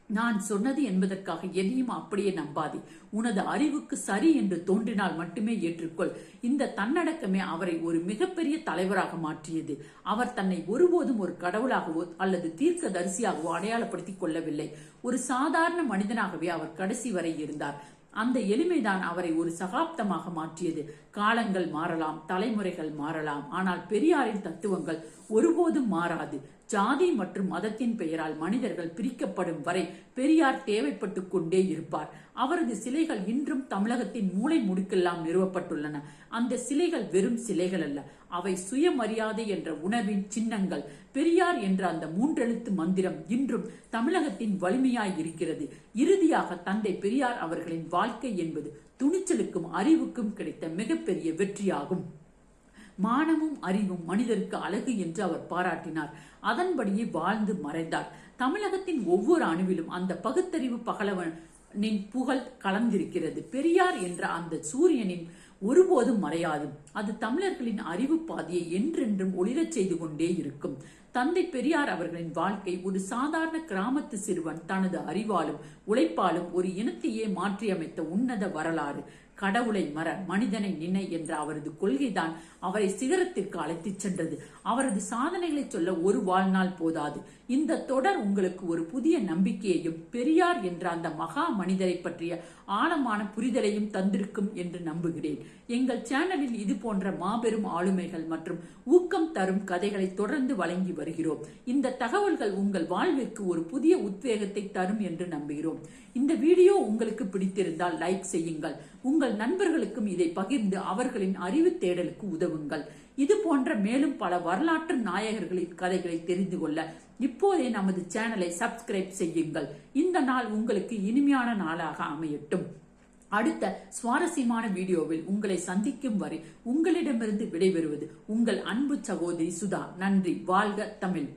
நான் சொன்னது என்பதற்காக எதையும் அப்படியே நம்பாதே. உனது அறிவுக்கு சரி என்று தோன்றினால் மட்டுமே ஏற்றுக்கொள். இந்த தன்னடக்கமே அவரை ஒரு மிகப்பெரிய தலைவராக மாற்றியது. அவர் தன்னை ஒருபோதும் ஒரு கடவுளாகவோ அல்லது தீர்க்க தரிசியாகவோ அடையாளப்படுத்திக் கொள்ளவில்லை. ஒரு சாதாரண மனிதனாகவே அவர் கடைசி வரை இருந்தார். அந்த எளிமைதான் அவரை ஒரு சகாப்தமாக மாற்றியது. காலங்கள் மாறலாம், தலைமுறைகள் மாறலாம், ஆனால் பெரியாரின் தத்துவங்கள் ஒருபோதும் மாறாது. ஜாதி மற்றும் மதத்தின் பெயரால் மனிதர்கள் பிரிக்கப்படும் வரை பெரியார் தேவைப்பட்டு கொண்டே இருப்பார். அவரது சிலைகள் இன்றும் தமிழகத்தின் மூலை முடுக்கெல்லாம் நிறுவப்பட்டுள்ளன. அந்த சிலைகள் வெறும் சிலைகள் அல்ல, அவை சுயமரியாதை என்ற உணர்வின் சின்னங்கள். பெரியார் என்ற அந்த 3 எழுத்து மந்திரம் இன்றும் தமிழகத்தின் வலிமையாய் இருக்கிறது. இறுதியாக தந்தை பெரியார் அவர்களின் வாழ்க்கை என்பது துணிச்சலுக்கும் அறிவுக்கும் கிடைத்த மிகப்பெரிய வெற்றியாகும். மானமும் அறிவும் மனிதருக்கு அழகு என்று அவர் பாராட்டினார். அதன்படியே வாழ்ந்து மறைந்தார். தமிழகத்தின் ஒவ்வொரு அணுவிலும் அந்த பகுத்தறிவு பகலவனின் புகழ் கலந்திருக்கிறது. பெரியார் என்ற அந்த சூரியனின் ஒருபோதும் மறையாது. அது தமிழர்களின் அறிவு பாதையை என்றென்றும் ஒளிரச் செய்து கொண்டே இருக்கும். தந்தை பெரியார் அவர்களின் வாழ்க்கை ஒரு சாதாரண கிராமத்து சிறுவன் தனது அறிவாலும் உழைப்பாலும் ஒரு இனத்தையே மாற்றியமைத்த உன்னத வரலாறு. கடவுளை மற, மனிதனை நினை என்ற அவரது கொள்கைதான் அவரை சிகரத்திற்கு அழைத்துச் சென்றது. அவரது சாதனைகளை சொல்ல ஒரு வாழ்நாள் போதாது. இந்த தொடர் உங்களுக்கு ஒரு புதிய நம்பிக்கையையும் பெரியார் என்ற அந்த மகா மனிதரை பற்றிய ஆழமான புரிதலையும் தந்திருக்கும் என்று நம்புகிறேன். எங்கள் சேனலில் இது போன்ற மாபெரும் ஆளுமைகள் மற்றும் ஊக்கம் தரும் கதைகளை தொடர்ந்து வழங்கி வருகிறோம். இந்த தகவல்கள் உங்கள் வாழ்விற்கு ஒரு புதிய உத்வேகத்தை தரும் என்று நம்புகிறோம். இந்த வீடியோ உங்களுக்கு பிடித்திருந்தால் லைக் செய்யுங்கள். உங்கள் நண்பர்களுக்கும் இதை பகிர்ந்து அவர்களின் அறிவு தேடலுக்கு உதவுங்கள். இது போன்ற மேலும் பல வரலாற்று நாயகர்களின் கதைகளை தெரிந்து கொள்ள இப்போதே நமது சேனலை சப்ஸ்கிரைப் செய்யுங்கள். இந்த நாள் உங்களுக்கு இனிமையான நாளாக அமையட்டும். அடுத்த சுவாரஸ்யமான வீடியோவில் உங்களை சந்திக்கும் வரை உங்களிடமிருந்து விடைபெறுவது உங்கள் அன்பு சகோதரி சுதா. நன்றி. வாழ்க தமிழ்.